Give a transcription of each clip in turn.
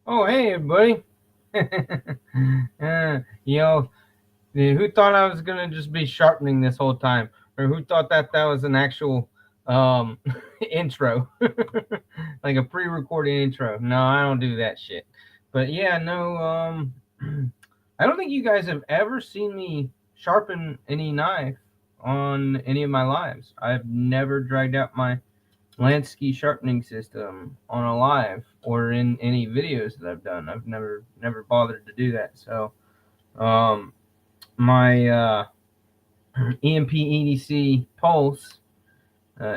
Oh, hey, everybody. Yo, who thought I was going to just be sharpening this whole time? Or who thought that that was an actual um, intro? Like a pre recorded intro. No, I don't do that shit. But yeah, no, I don't think you guys have ever seen me sharpen any knife on any of my lives. I've never dragged out my Lansky sharpening system on a live or in any videos that I've done. I've never bothered to do that. So um, my EMP EDC pulse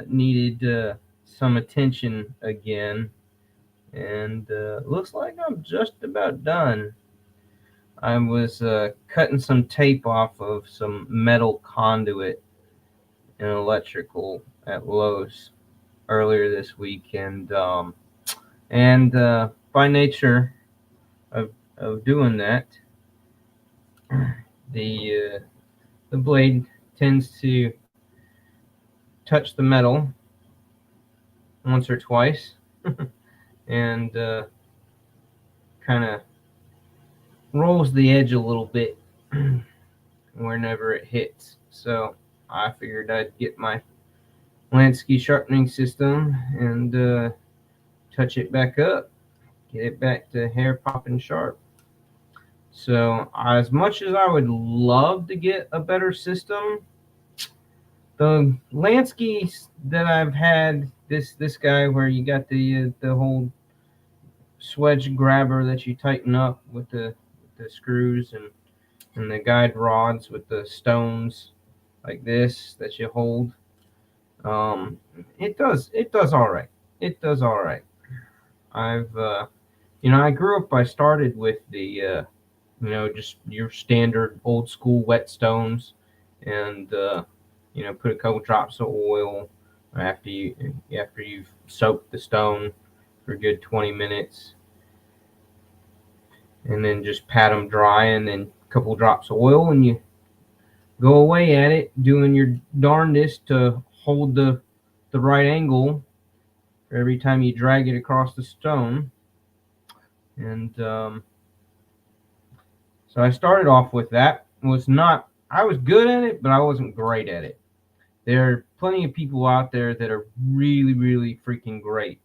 needed some attention again, and looks like I'm just about done. I was cutting some tape off of some metal conduit and electrical at Lowe's earlier this week, and by nature of doing that, the the blade tends to touch the metal once or twice, and kind of rolls the edge a little bit whenever it hits. So I figured I'd get my Lansky sharpening system and touch it back up, get it back to hair popping sharp. So as much as I would love to get a better system, the Lansky that I've had, this guy where you got the whole swedge grabber that you tighten up with the screws and the guide rods with the stones like this that you hold. It does all right. It does all right. I've I grew up. I started with the just your standard old school whetstones, and put a couple drops of oil after you've soaked the stone for a good 20 minutes, and then just pat them dry, and then a couple drops of oil, and you go away at it, doing your darndest to hold the right angle for every time you drag it across the stone. And so I started off with that. I was good at it, but I wasn't great at it. There are plenty of people out there that are really, really freaking great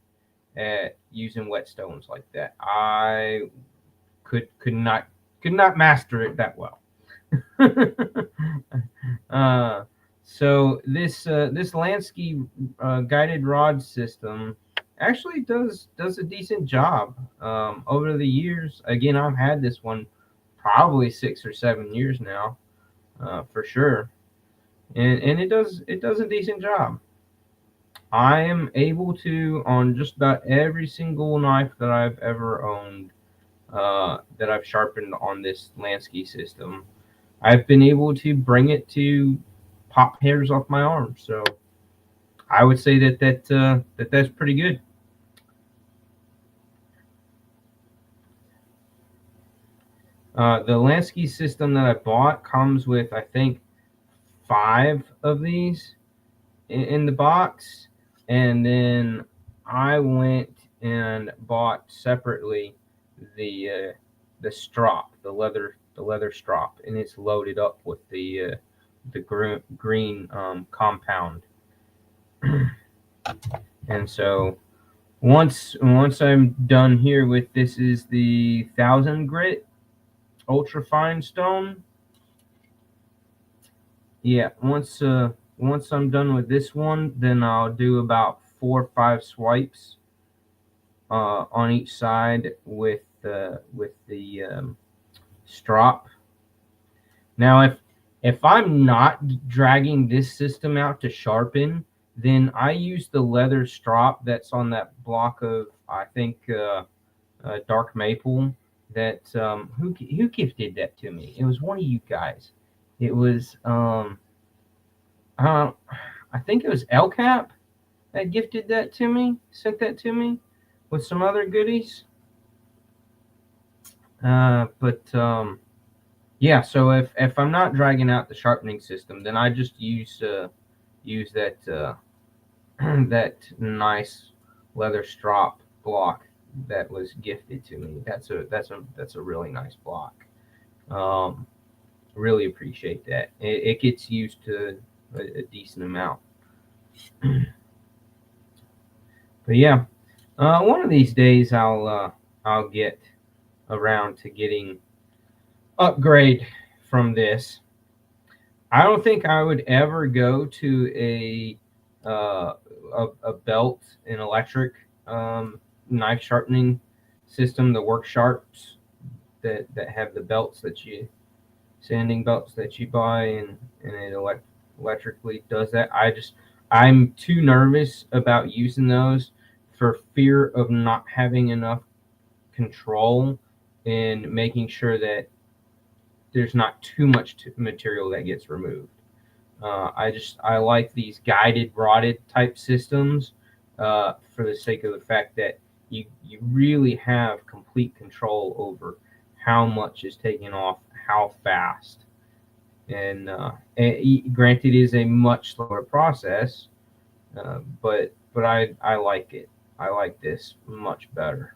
at using whetstones like that. I could not master it that well. uh, so this Lansky guided rod system actually does a decent job. Over the years, again, I've had this one probably 6 or 7 years now, for sure, and it does a decent job. I am able to, on just about every single knife that I've ever owned, that I've sharpened on this Lansky system, I've been able to bring it to pop hairs off my arm. So I would say that's pretty good. The Lansky system that I bought comes with, I think, 5 of these in the box, and then I went and bought separately the strop, the leather strop, and it's loaded up with the green compound. And so once I'm done here with, this is the 1000 grit ultra fine stone. Yeah, once I'm done with this one, then I'll do about 4 or 5 swipes on each side with the strop. Now, if I'm not dragging this system out to sharpen, then I use the leather strop that's on that block of, I think, dark maple. That who gifted that to me? It was one of you guys. It was uh, I think it was LCAP that gifted that to me, sent that to me with some other goodies. But yeah, so if I'm not dragging out the sharpening system, then I just use that that nice leather strop block that was gifted to me. That's a really nice block. Um, really appreciate that. It gets used to a decent amount. But yeah, one of these days I'll get around to getting upgrade from this. I don't think I would ever go to a belt, an electric knife sharpening system, the work sharps that have the belts that you sanding belts that you buy, and it electrically does that. I'm too nervous about using those for fear of not having enough control in making sure that there's not too much material that gets removed. I like these guided rotted type systems for the sake of the fact that you really have complete control over how much is taken off, how fast, and granted, it is a much slower process, but I like it. I like this much better.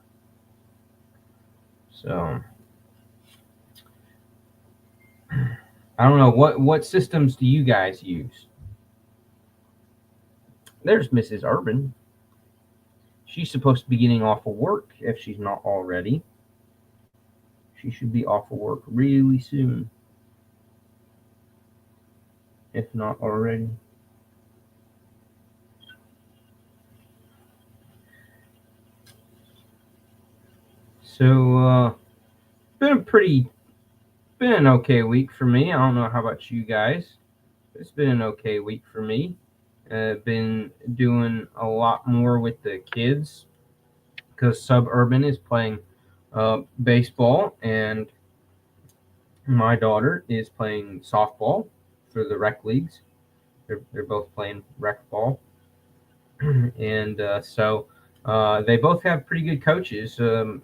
So I don't know what systems do you guys use? There's Mrs. Urban. She's supposed to be getting off of work if she's not already. She should be off of work really soon, if not already. So been an okay week for me. I don't know how about you guys. It's been an okay week for me. Been doing a lot more with the kids because Suburban is playing baseball, and my daughter is playing softball for the rec leagues. They're both playing rec ball, and they both have pretty good coaches.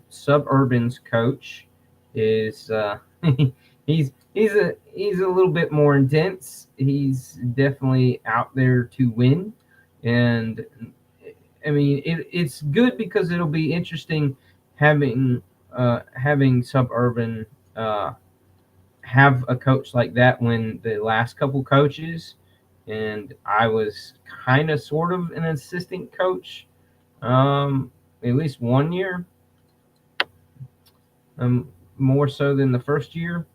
Suburban's coach is he's a little bit more intense. He's definitely out there to win, and I mean it's good because it'll be interesting having Suburban have a coach like that when the last couple coaches, and I was kind of sort of an assistant coach, at least 1 year, more so than the first year.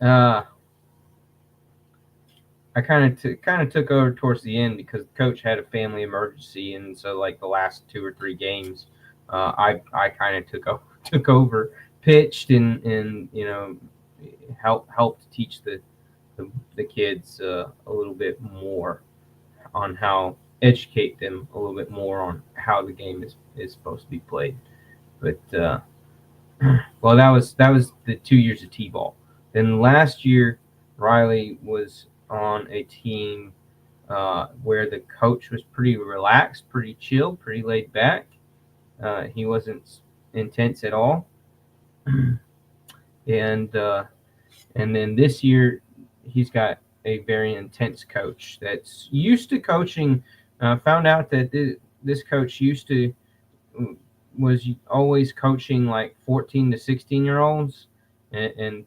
I kind of took over towards the end because the coach had a family emergency, and so like the last 2 or 3 games, I kind of took over, pitched, and helped teach the kids a little bit more on how educate them a little bit more on how the game is supposed to be played. But well, that was the 2 years of T-ball. Then last year, Riley was on a team where the coach was pretty relaxed, pretty chill, pretty laid back. He wasn't intense at all. and then this year, he's got a very intense coach that's used to coaching. Found out that this coach was always coaching like 14 to 16 year olds, and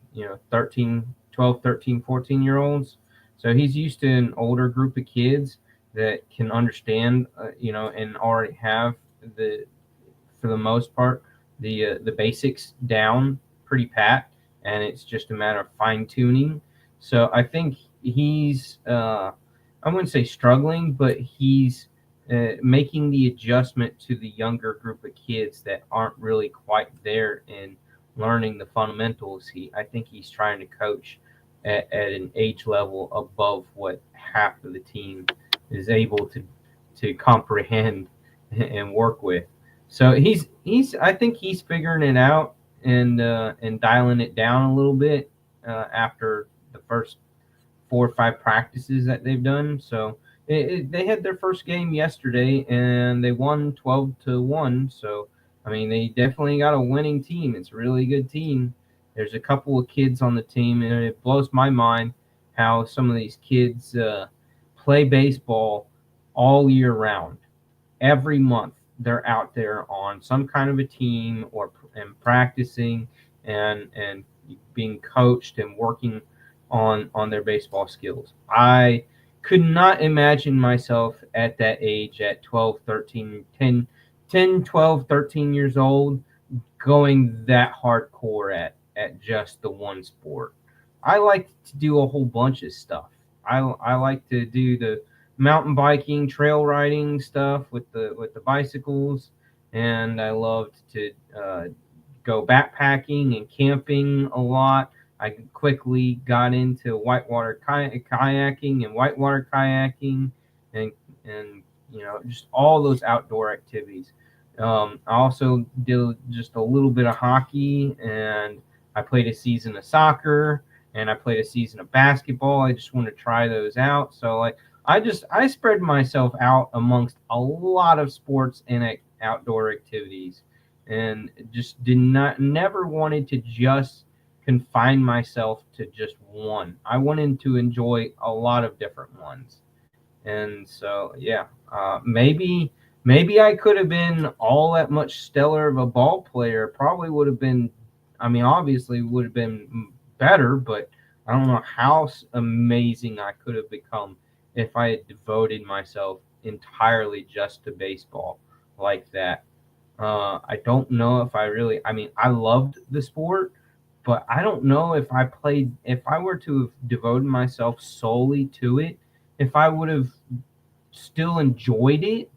13, 12, 13, 14 year olds. So he's used to an older group of kids that can understand, and already have for the most part, the basics down pretty pat, and it's just a matter of fine tuning. So I think he's I wouldn't say struggling, but he's making the adjustment to the younger group of kids that aren't really quite there in learning the fundamentals. I think he's trying to coach at an age level above what half of the team is able to comprehend and work with. So he's I think he's figuring it out and dialing it down a little bit after the first 4 or 5 practices that they've done. So they had their first game yesterday and they won 12-1. So I mean, they definitely got a winning team. It's a really good team. There's a couple of kids on the team, and it blows my mind how some of these kids play baseball all year round. Every month they're out there on some kind of a team and practicing and being coached and working on their baseball skills. I could not imagine myself at that age at 12, 13, 10, 12, 13 years old going that hardcore at just the one sport. I like to do a whole bunch of stuff. I like to do the mountain biking, trail riding stuff with the bicycles, and I loved to go backpacking and camping a lot. I quickly got into whitewater kayaking and whitewater kayaking, and and just all those outdoor activities. I also did just a little bit of hockey, and I played a season of soccer, and I played a season of basketball. I just want to try those out. So like I spread myself out amongst a lot of sports and outdoor activities, and just did not never wanted to just confine myself to just one. I wanted to enjoy a lot of different ones. And so, yeah, maybe I could have been all that much stellar of a ball player. Probably would have been. I mean, obviously would have been better, but I don't know how amazing I could have become if I had devoted myself entirely just to baseball like that. I don't know if I really. I mean, I loved the sport, but I don't know if I were to have devoted myself solely to it, if I would have still enjoyed it,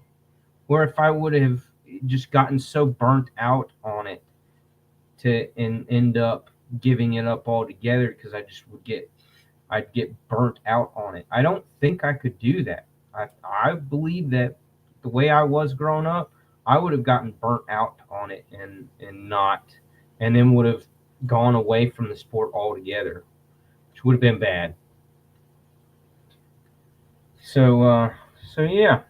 or if I would have just gotten so burnt out on it to and end up giving it up altogether because I'd get burnt out on it. I don't think I could do that. I believe that the way I was growing up, I would have gotten burnt out on it and not, and then would have gone away from the sport altogether, which would have been bad. So yeah,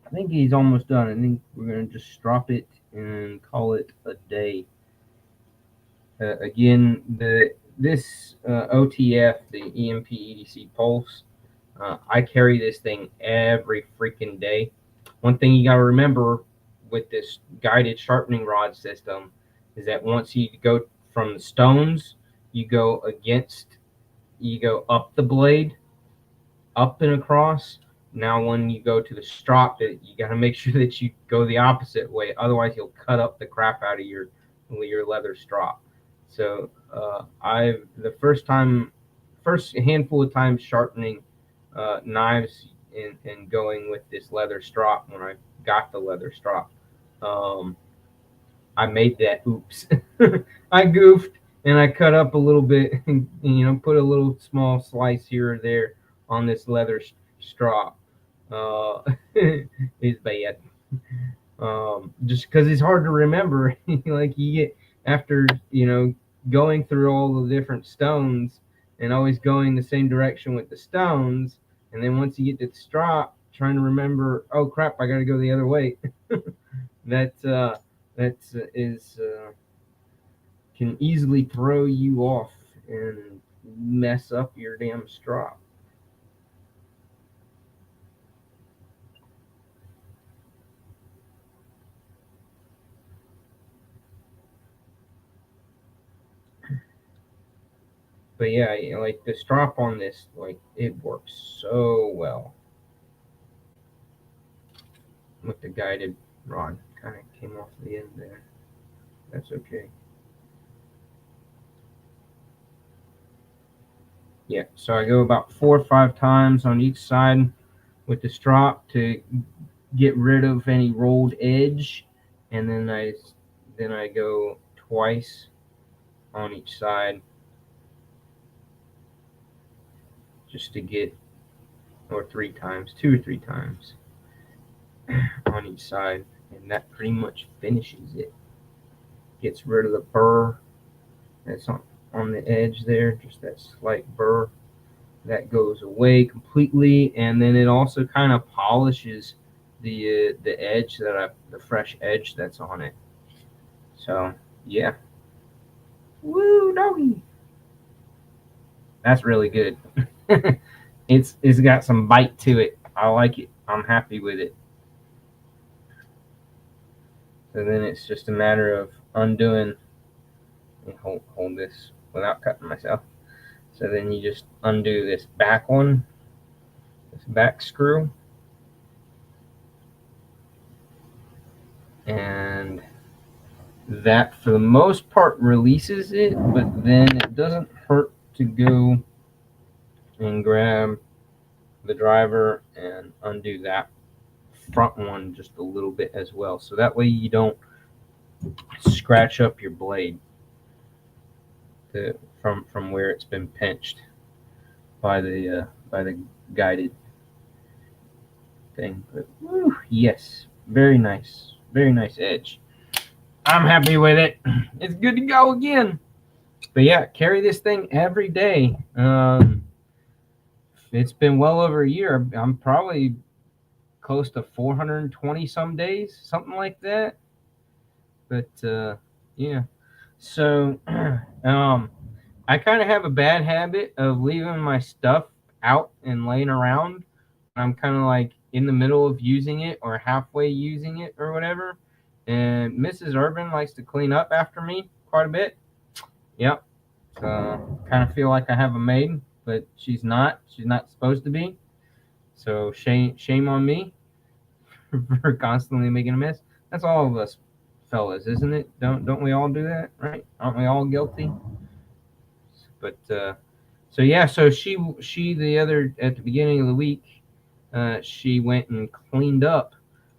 I think he's almost done. I think we're gonna just drop it and call it a day. Again, this OTF, the EMP EDC Pulse, I carry this thing every freaking day. One thing you gotta remember with this guided sharpening rod system is that once you go from the stones, you go against, you go up the blade, up and across. Now, when you go to the strop, that you got to make sure that you go the opposite way. Otherwise, you'll cut up the crap out of your leather strop. So, I've the first handful of times sharpening knives and going with this leather strop when I got the leather strop. Um, I made that oops. I goofed and I cut up a little bit and put a little small slice here or there on this leather strop. It's bad. Just because it's hard to remember. Like you get after going through all the different stones and always going the same direction with the stones, and then once you get to the strop, trying to remember, oh crap, I got to go the other way. that that is can easily throw you off and mess up your damn strop. But yeah, like the strop on this, like it works so well with the guided rod. Kind of came off the end there. That's okay. Yeah, so I go about 4 or 5 times on each side with the strop to get rid of any rolled edge, and then I go twice on each side just to get, or 3 times, 2 or 3 times on each side, and that pretty much finishes it. Gets rid of the burr that's on the edge there, just that slight burr. That goes away completely, and then it also kind of polishes the edge the fresh edge that's on it. So yeah, woo doggy, that's really good. It's got some bite to it. I like it. I'm happy with it. So then it's just a matter of undoing. Hold this without cutting myself. So then you just undo this back one, this back screw, and that for the most part releases it, but then it doesn't hurt to go and grab the driver and undo that front one just a little bit as well, so that way you don't scratch up your blade from where it's been pinched by the guided thing. But woo, yes, very nice edge. I'm happy with it. It's good to go again. But yeah, carry this thing every day. It's been well over a year. I'm probably close to 420 some days, something like that. But yeah, so I kind of have a bad habit of leaving my stuff out and laying around. I'm kind of like in the middle of using it or halfway using it or whatever. And Mrs. Urban likes to clean up after me quite a bit. Yep. So kind of feel like I have a maid, but she's not. She's not supposed to be. So shame on me for constantly making a mess. That's all of us fellas, isn't it? Don't we all do that, right? Aren't we all guilty? But so yeah, so she the other at the beginning of the week, she went and cleaned up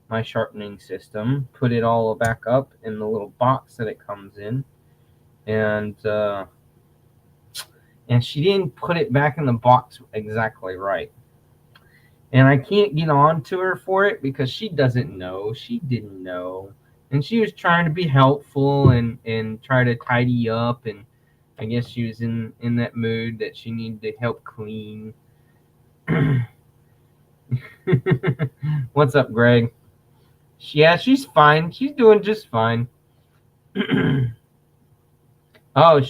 my sharpening system, put it all back up in the little box that it comes in, and she didn't put it back in the box exactly right. And I can't get on to her for it because she doesn't know. She didn't know. And she was trying to be helpful and try to tidy up. And I guess she was in that mood that she needed to help clean. What's up, Greg? Yeah, she's fine. She's doing just fine. Oh,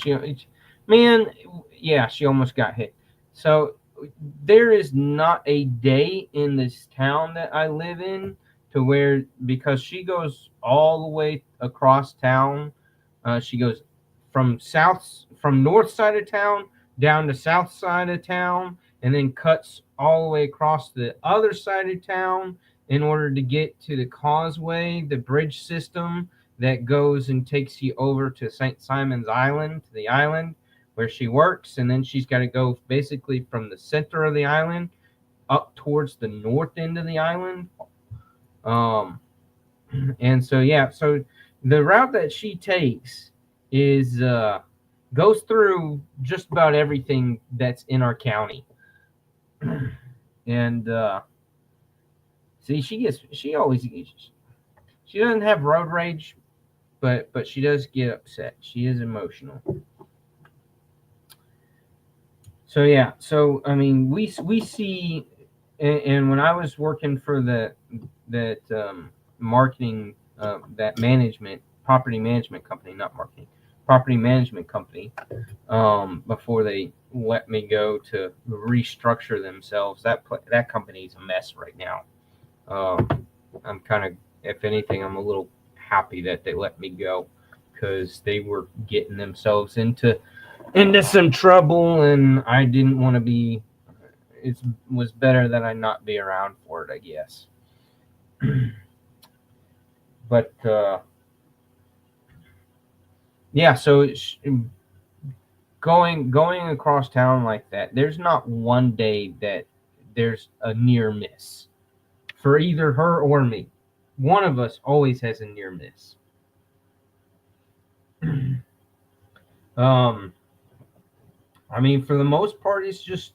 man, yeah, she almost got hit. So there is not a day in this town that I live in to where, because she goes all the way across town. She goes from north side of town down to south side of town, and then cuts all the way across the other side of town in order to get to the causeway, the bridge system that goes and takes you over to St. Simon's Island, to the island where she works. And then she's got to go basically from the center of the island up towards the north end of the island. And so, yeah, so the route that she takes is goes through just about everything that's in our county. And see, she doesn't have road rage, but she does get upset. She is emotional. So yeah, so I mean, we see, and when I was working for that marketing, that management, property management company, not marketing, property management company, before they let me go to restructure themselves, that company's a mess right now. I'm kind of, if anything, I'm a little happy that they let me go, because they were getting themselves into some trouble, and I didn't want to be. It was better that I not be around for it, I guess. But yeah, so going across town like that, there's not one day that there's a near miss for either her or me. One of us always has a near miss. I mean, for the most part, it's just,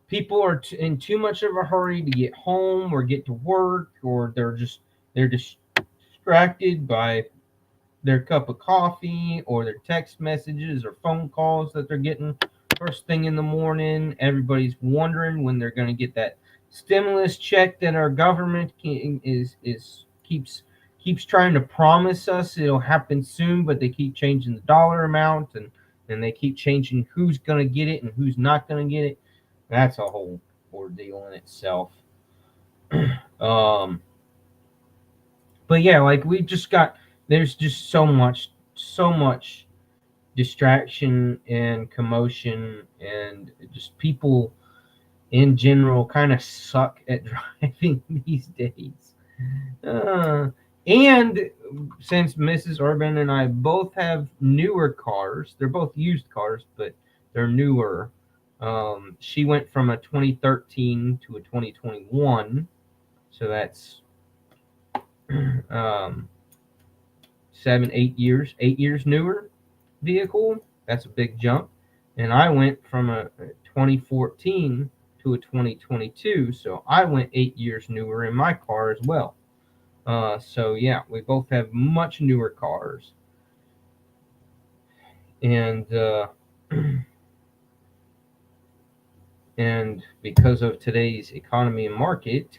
people are in too much of a hurry to get home or get to work, or they're distracted by their cup of coffee or their text messages or phone calls that they're getting first thing in the morning. Everybody's wondering when they're going to get that stimulus check that our government keeps trying to promise us it'll happen soon, but they keep changing the dollar amount, and they keep changing who's going to get it and who's not going to get it. That's a whole ordeal in itself. But But yeah, like we just got, there's just so much distraction and commotion, and just people in general kind of suck at driving these days. Uh, and since Mrs. Urban and I both have newer cars, they're both used cars, but they're newer. She went from a 2013 to a 2021, so that's um, 8 years newer vehicle. That's a big jump. And I went from a 2014 to a 2022, so I went 8 years newer in my car as well. So yeah, we both have much newer cars, and and because of today's economy and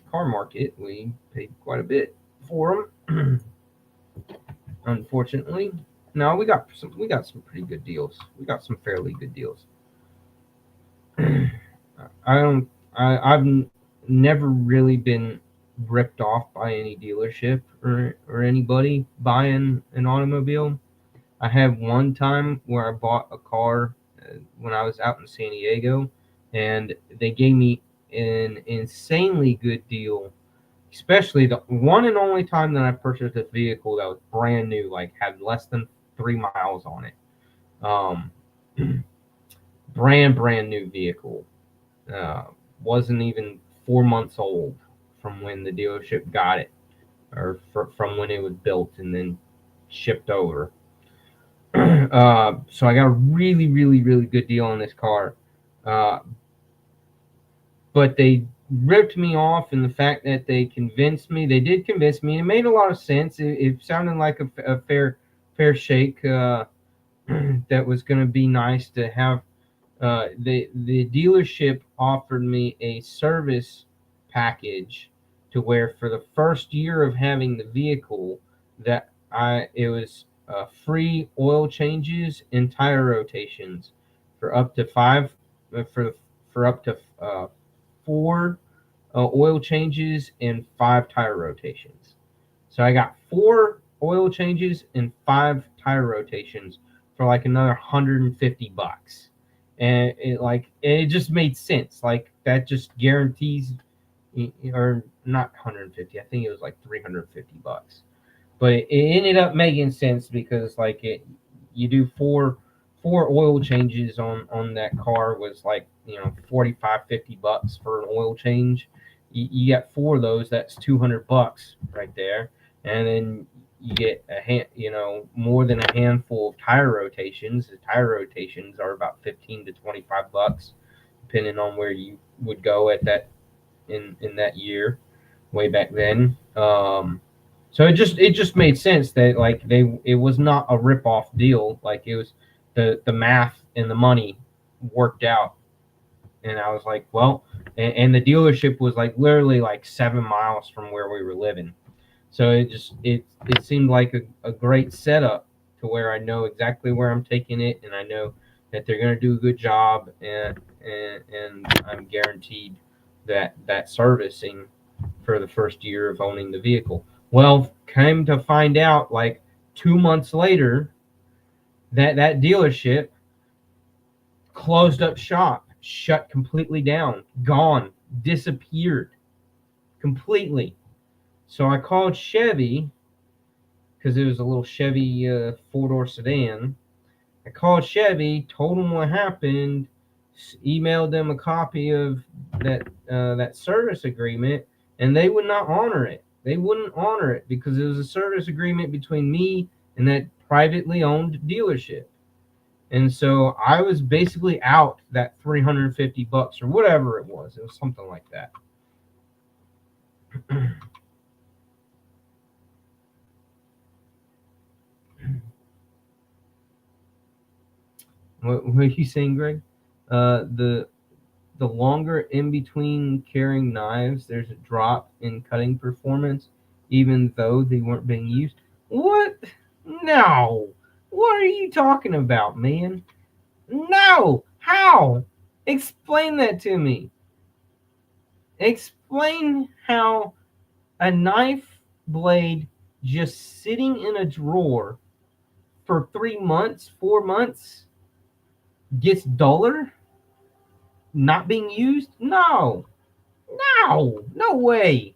car market, we paid quite a bit for them. Unfortunately, no, we got some pretty good deals. We got some fairly good deals. I don't. I've never really been ripped off by any dealership or anybody buying an automobile. I had one time where I bought a car when I was out in San Diego, and they gave me an insanely good deal. Especially the one and only time that I purchased a vehicle that was brand new, like had less than 3 miles on it. Um, brand new vehicle. Uh, wasn't even 4 months old from when the dealership got it, or from when it was built and then shipped over. So I got a really good deal on this car, uh, but they ripped me off in the fact that they convinced me. They did convince me. It made a lot of sense. It sounded like a fair shake. That was going to be nice to have. The dealership offered me a service package to where for the first year of having the vehicle that it was free oil changes and tire rotations for up to five for up to four oil changes and 5 tire rotations. So I got 4 oil changes and 5 tire rotations for like another $150, and it just made sense. Like that just guarantees, or not 150. I think it was like $350, but it ended up making sense because you do four oil changes on that car was like 45-50 bucks for an oil change. You got 4 of those, that's $200 right there, and then you get more than a handful of tire rotations. The tire rotations are about 15 to 25 bucks depending on where you would go at that in that year, way back then. So it just made sense that it was not a rip off deal. Like it was the math and the money worked out, and I was like, well, and the dealership was like literally like 7 miles from where we were living. So it seemed like a great setup to where I know exactly where I'm taking it, and I know that they're going to do a good job, and I'm guaranteed that servicing for the first year of owning the vehicle. Well, came to find out like 2 months later that dealership closed up shop, shut completely down, gone, disappeared completely. So I called Chevy because it was a little Chevy 4-door sedan. I called Chevy, told them what happened, emailed them a copy of that service agreement, and they would not honor it. They wouldn't honor it because it was a service agreement between me and that privately owned dealership. And so I was basically out that $350 or whatever it was. It was something like that. What are you saying, Greg? The longer in between carrying knives, there's a drop in cutting performance, even though they weren't being used. What? No. What are you talking about, man? No. How? Explain that to me. Explain how a knife blade just sitting in a drawer for 3 months, 4 months gets duller, not being used? No, no way.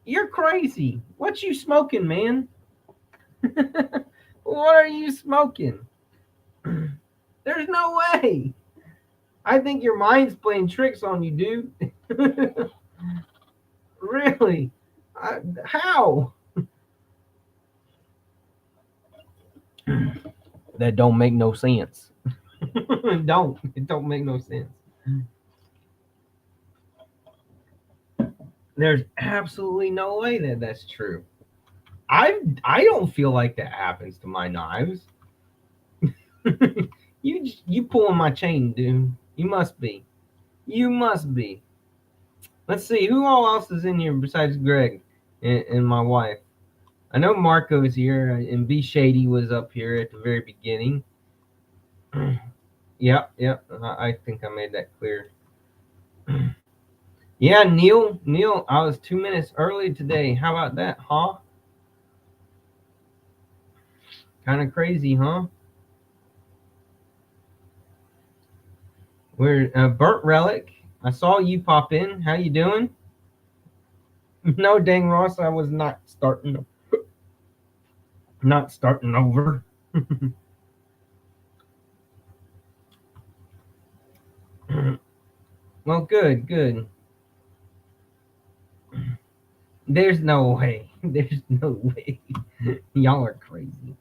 You're crazy. What you smoking, man? What are you smoking? There's no way. I think your mind's playing tricks on you, dude. Really? How? That don't make no sense. It don't make no sense. There's absolutely no way that that's true. I don't feel like that happens to my knives. You pulling my chain, dude. You must be. You must be. Let's see who all else is in here besides Greg and my wife. I know Marco's here and B Shady was up here at the very beginning. Yep. I think I made that clear. Yeah, Neil, I was 2 minutes early today. How about that, huh? Kind of crazy, huh? We're Burt Relic. I saw you pop in. How you doing? No, dang Ross, I was not starting over. Well, good. There's no way. There's no way. Y'all are crazy.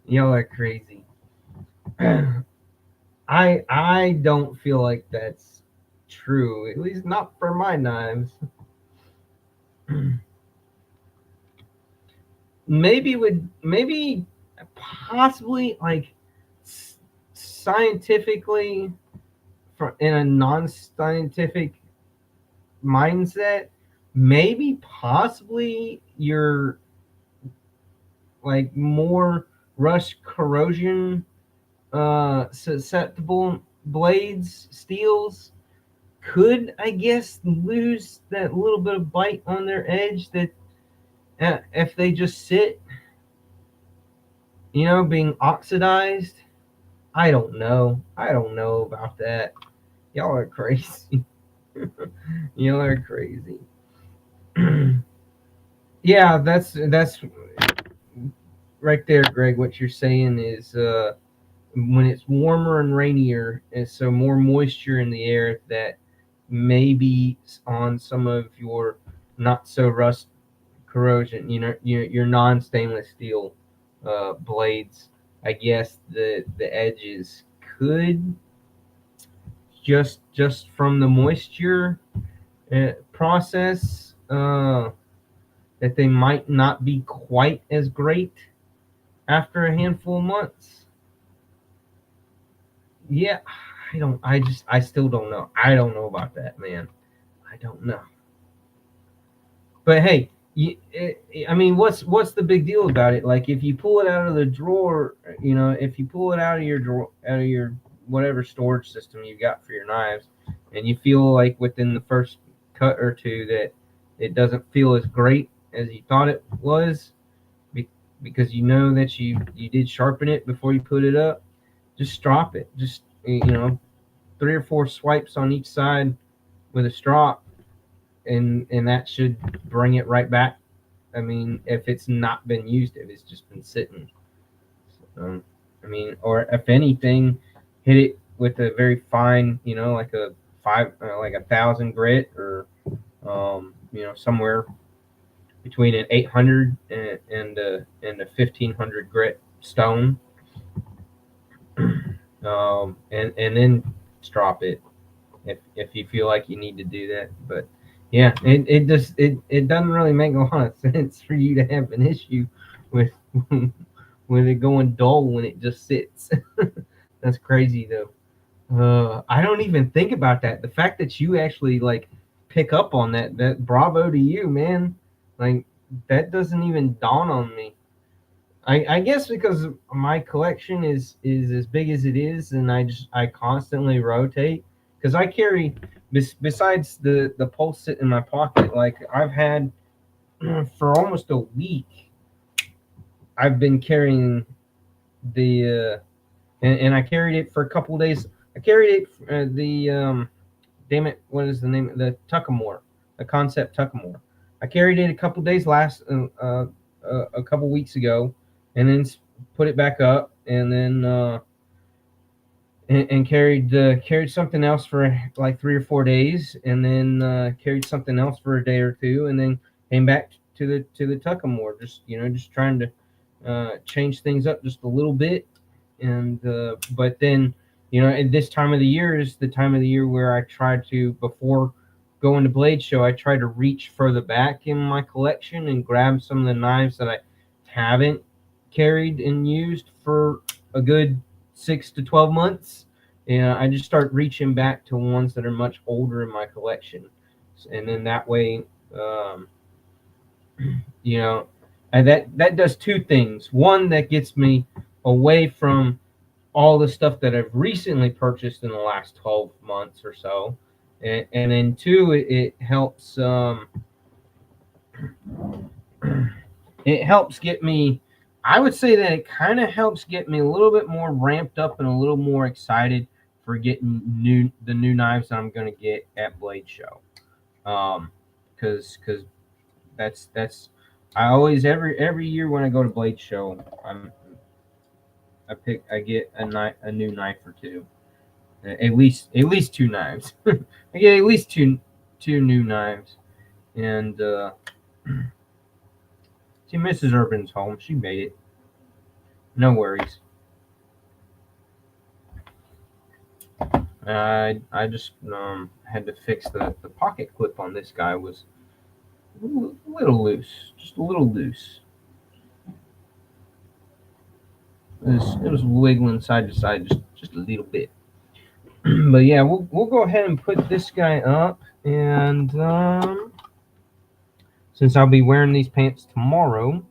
Y'all are crazy. I don't feel like that's true. At least not for my knives. Maybe possibly like scientifically in a non-scientific mindset, maybe possibly you're like more rust corrosion susceptible blades, steels could, I guess, lose that little bit of bite on their edge that if they just sit, being oxidized. I don't know about that. Y'all are crazy. Y'all are crazy. Yeah, that's right there, Greg. What you're saying is when it's warmer and rainier, and so more moisture in the air, that maybe on some of your not so rust corrosion, your non-stainless steel blades, I guess the edges could just from the moisture process that they might not be quite as great after a handful of months. Yeah, I still don't know. I don't know about that, man. I don't know. But hey, I mean, what's the big deal about it? Like, if you pull it out of the drawer, if you pull it out of your drawer, out of your whatever storage system you got for your knives, and you feel like within the first cut or two that it doesn't feel as great as you thought it was, because you know that you did sharpen it before you put it up, just drop it. Just 3 or 4 swipes on each side with a strop, and that should bring it right back. I mean, if it's not been used, if it's just been sitting. I mean, or if anything, hit it with a very fine, like a 1,000 grit, or somewhere between an 800 and a 1,500 grit stone, and then drop it if you feel like you need to do that. But yeah, it doesn't really make a lot of sense for you to have an issue with with it going dull when it just sits. That's crazy though. I don't even think about that. The fact that you actually like pick up on that bravo to you, man. Like, that doesn't even dawn on me. I guess because my collection is as big as it is, and I constantly rotate, because I carry besides the pulse sit in my pocket. Like, I've had for almost a week, I've been carrying the and I carried it for a couple days. I carried it damn it, what is the name? The Tuckamore, the Concept Tuckamore. I carried it a couple days a couple weeks ago, and then put it back up, and then and carried something else for like 3 or 4 days, and then carried something else for a day or two, and then came back to the Tuckamore. Just trying to change things up just a little bit, and but then at this time of the year is the time of the year where I try to, before going to Blade Show, I try to reach further back in my collection and grab some of the knives that I haven't carried and used for a good 6 to 12 months. And I just start reaching back to ones that are much older in my collection, and then that way, you know, and that does two things. One, that gets me away from all the stuff that I've recently purchased in the last 12 months or so, and then two, it helps it helps get me. I would say that it kind of helps get me a little bit more ramped up and a little more excited for getting the new knives that I'm going to get at Blade Show. Because that's I always, every year when I go to Blade Show, I get a new knife or two, at least two knives. I get at least two new knives, and see, Mrs. Urban's home. She made it. No worries. I just had to fix the pocket clip on this guy. Was a little loose, just a little loose. It was wiggling side to side just a little bit. But yeah, we'll go ahead and put this guy up, and since I'll be wearing these pants tomorrow,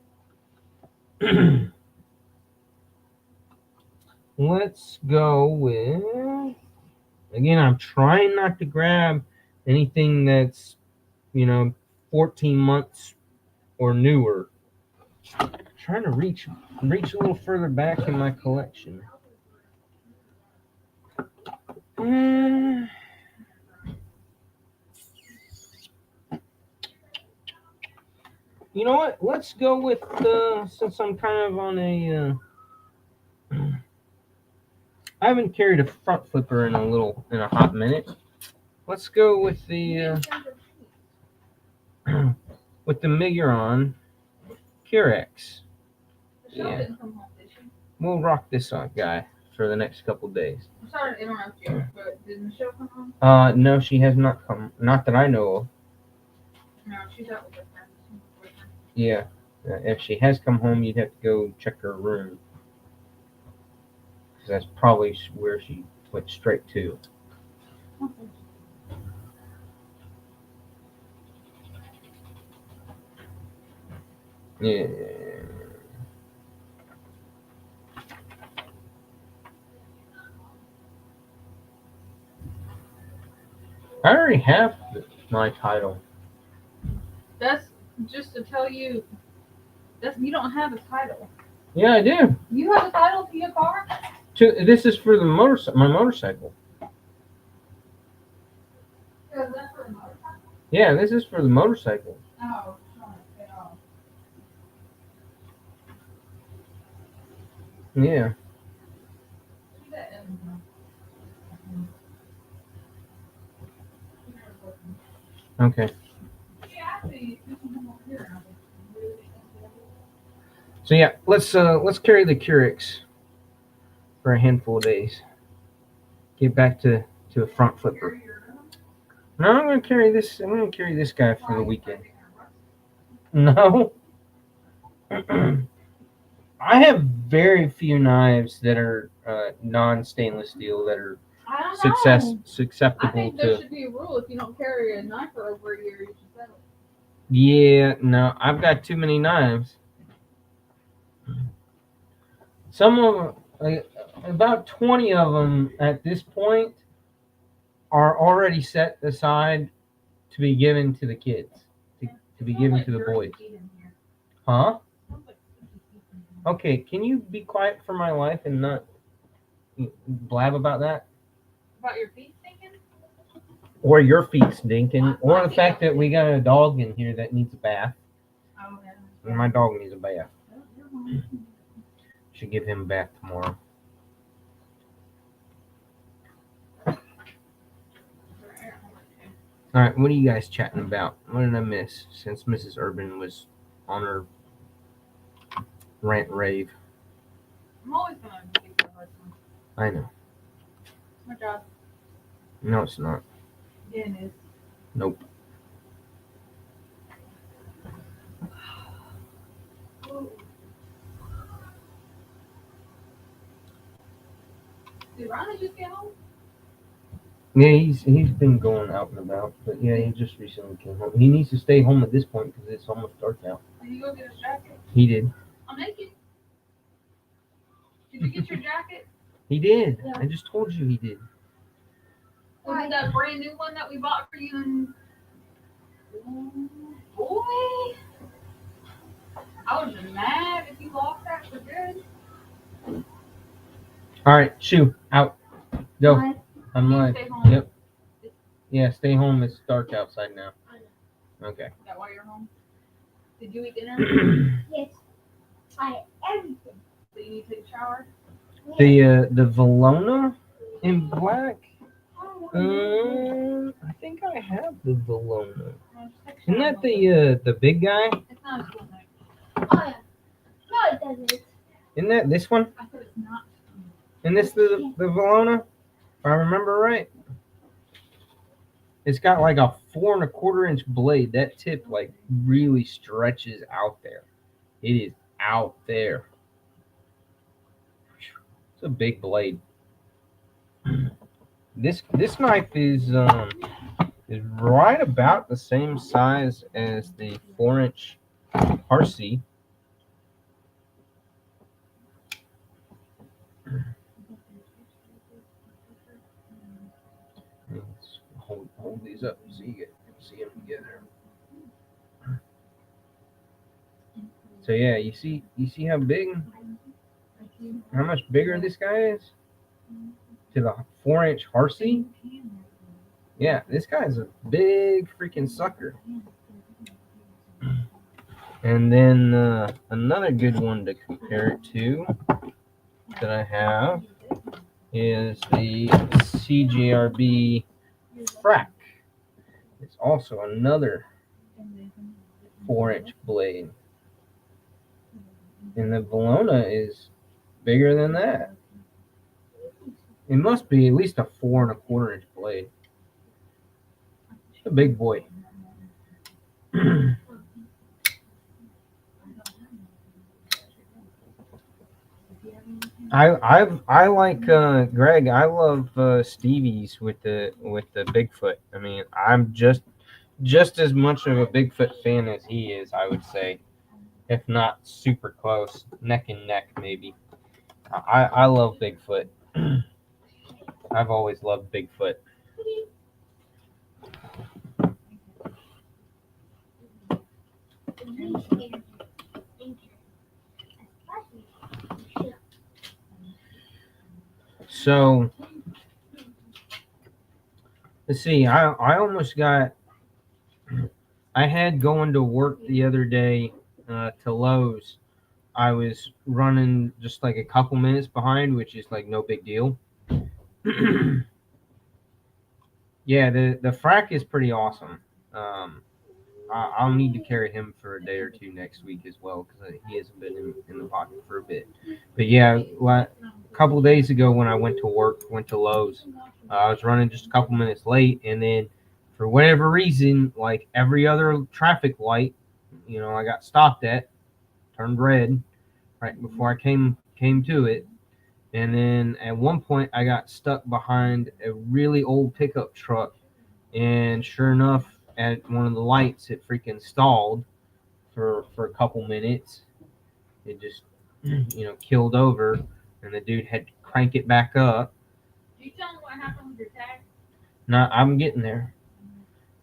let's go with, again, I'm trying not to grab anything that's 14 months or newer. Trying to reach a little further back in my collection. You know what? Let's go with since I'm kind of on a I haven't carried a front flipper in a hot minute. Let's go with the with the Miguron Curex. Yeah. We'll rock this guy for the next couple days. I'm sorry to interrupt you, but did Michelle come home? No, she has not come. Not that I know of. No, she's out with her friends. Yeah. If she has come home, you'd have to go check her room. Because that's probably where she went straight to. Okay. Yeah. I already have my title. That's just to tell you, you don't have a title. Yeah, I do. You have a title to your car? This is for my motorcycle. Yeah, that's for the motorcycle. Yeah, this is for the motorcycle. Oh, yeah. Okay. So yeah, let's carry the Curex for a handful of days. Get back to a front flipper. No, I'm gonna carry this. I'm gonna carry this guy for the weekend. No. I have very few knives that are non-stainless steel that are susceptible I think there should be a rule: if you don't carry a knife for over a year, you should sell it. Yeah, no, I've got too many knives. Some of them, about 20 of them at this point, are already set aside to be given to the kids, to to be given to the boys. Huh? Okay, can you be quiet for my life and not blab about that? About your feet stinking? Or your feet stinking, or the fact that we got a dog in here that needs a bath. Oh, yeah. And my dog needs a bath. Should give him a bath tomorrow. All right, what are you guys chatting about? What did I miss since Mrs. Urban was on her rant rave? I'm always going to give you a hard time. I know. It's my job. No, it's not. Yeah, it is. Nope. Did Ronnie just get home? Yeah, he's been going out and about, but yeah, he just recently came home. He needs to stay home at this point because it's almost dark out. Did you go get his jacket? He did. I'm naked. Did you get your jacket? He did. Yeah. I just told you he did. Was it that brand new one that we bought for you? And... Boy, I would have been mad if you lost that for good. All right, shoo, out, go. Bye. I'm You live. stay home. Yep. Yeah, stay home. It's dark outside now. Okay. Is that why you're home? Did you eat dinner? Yes. I everything. So you need to take a shower? The Valona in black. Oh, I think I have the Valona. No, just take a Isn't shower. that the big guy? It's not a school night. yeah. No, it doesn't. Isn't that this one? I said it's not. Isn't this the Valona? If I remember right. It's got like a 4 1/4 inch blade. That tip like really stretches out there. It is out there. It's a big blade. This knife is right about the same size as the 4-inch Harcy. Let's hold these up so you can see them together. So yeah, you see how big, how much bigger this guy is to the 4-inch Harcy. Yeah, this guy's a big freaking sucker. And then another good one to compare it to that I have is the CJRB Frack. It's also another 4-inch blade. And the Valona is bigger than that. It must be at least a 4 1/4 inch blade. It's a big boy. I like Greg. I love Stevie's with the Bigfoot. I mean, I'm just as much of a Bigfoot fan as he is. I would say, if not super close, neck and neck maybe. I love Bigfoot. I've always loved Bigfoot. So let's see. I almost got. I had going to work the other day to Lowe's. I was running just like a couple minutes behind, which is like no big deal. Yeah, the Frack is pretty awesome. I'll need to carry him for a day or two next week as well because he hasn't been in the pocket for a bit. But yeah, a couple of days ago when I went to Lowe's, I was running just a couple minutes late, and then for whatever reason, like every other traffic light, I got stopped at, turned red right before I came to it. And then at one point I got stuck behind a really old pickup truck, and sure enough, at one of the lights it freaking stalled for a couple minutes. It just killed over, and the dude had to crank it back up. Did you tell me what happened with your tag? No, I'm getting there.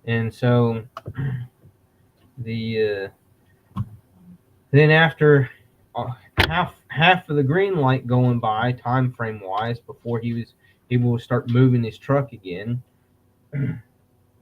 And so The then after half of the green light going by, time frame wise, before he was able to start moving his truck again, I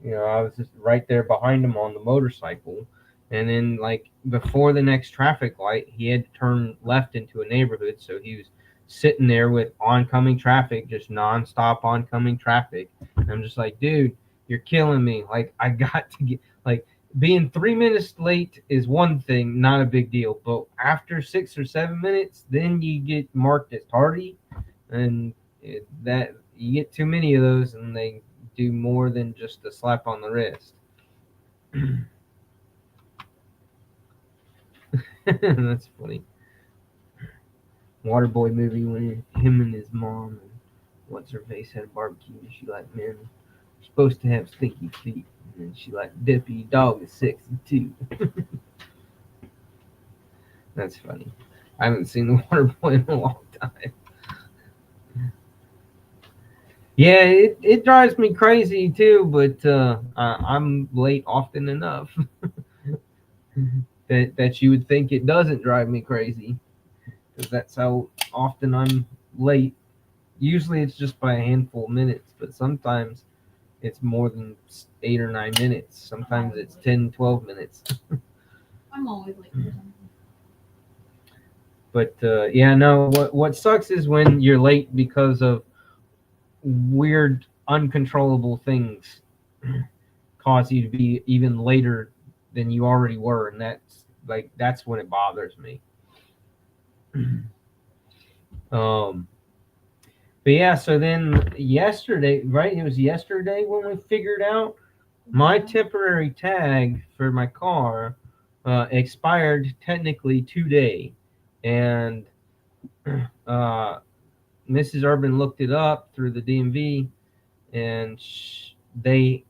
was just right there behind him on the motorcycle. And then, like, before the next traffic light, he had to turn left into a neighborhood. So he was sitting there with oncoming traffic, just nonstop oncoming traffic. And I'm just like, dude, you're killing me. Like, I got to get, like, being 3 minutes late is one thing, not a big deal. But after 6 or 7 minutes, then you get marked as tardy. And that you get too many of those, and they do more than just a slap on the wrist. That's funny. Waterboy movie when him and his mom and what's her face had a barbecue, and she like, man, you're supposed to have stinky feet, and then she like, Deputy Dog is sexy too. That's funny. I haven't seen the Waterboy in a long time. Yeah, it drives me crazy too, but I'm late often enough that you would think it doesn't drive me crazy, because that's how often I'm late. Usually it's just by a handful of minutes, but sometimes it's more than 8 or 9 minutes. Sometimes it's 10, 12 minutes. I'm always late for something. But yeah, no, what sucks is when you're late because of weird, uncontrollable things cause you to be even later than you already were, and that's when it bothers me. But yeah, so then yesterday, right? It was yesterday when we figured out my temporary tag for my car expired technically today, and Mrs. Urban looked it up through the DMV, and they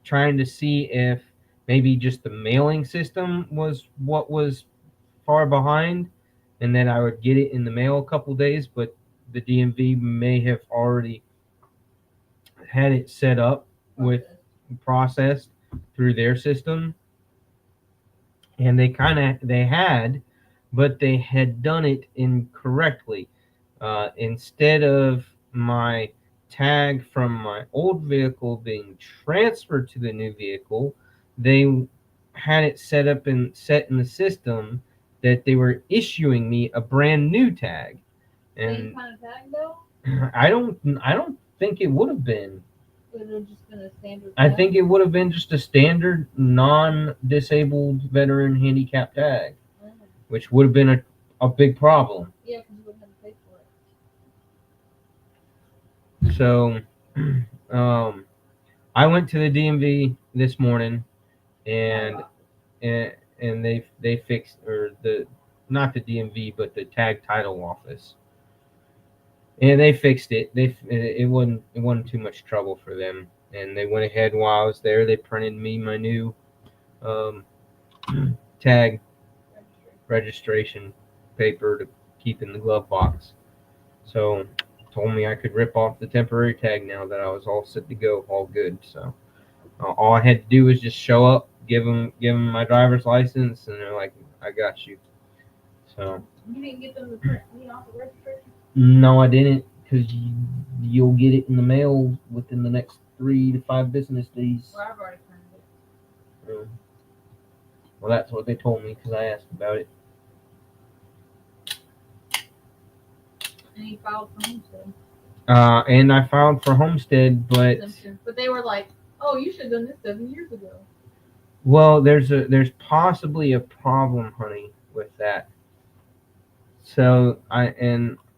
trying to see if maybe just the mailing system was what was far behind, and then I would get it in the mail a couple days, but the DMV may have already had it set up with processed through their system, and they had, but they had done it incorrectly. Instead of my tag from my old vehicle being transferred to the new vehicle, they had it set in the system that they were issuing me a brand new tag. Same And kind of tag though? I don't think it would have been. Would it have just been a standard I tag? think it would have been just a standard non-disabled veteran handicap tag, Oh. which would have been a big problem. Yeah, because you wouldn't have to pay for it. So I went to the DMV this morning, and they fixed, or the not the DMV but the tag title office, and they fixed it. It wasn't too much trouble for them, and they went ahead while I was there. They printed me my new tag registration paper to keep in the glove box. So told me I could rip off the temporary tag now that I was all set to go, all good. So all I had to do was just show up, give them my driver's license, and they're like, "I got you." So You didn't get them to print me off the registration? no, I didn't, because you'll get it in the mail within the next 3 to 5 business days. Well, I've already printed it. Well, that's what they told me because I asked about it. And he filed for homestead. And I filed for homestead, but But they were like, "Oh, you should have done this 7 years ago." well, there's possibly a problem, honey, with that. So I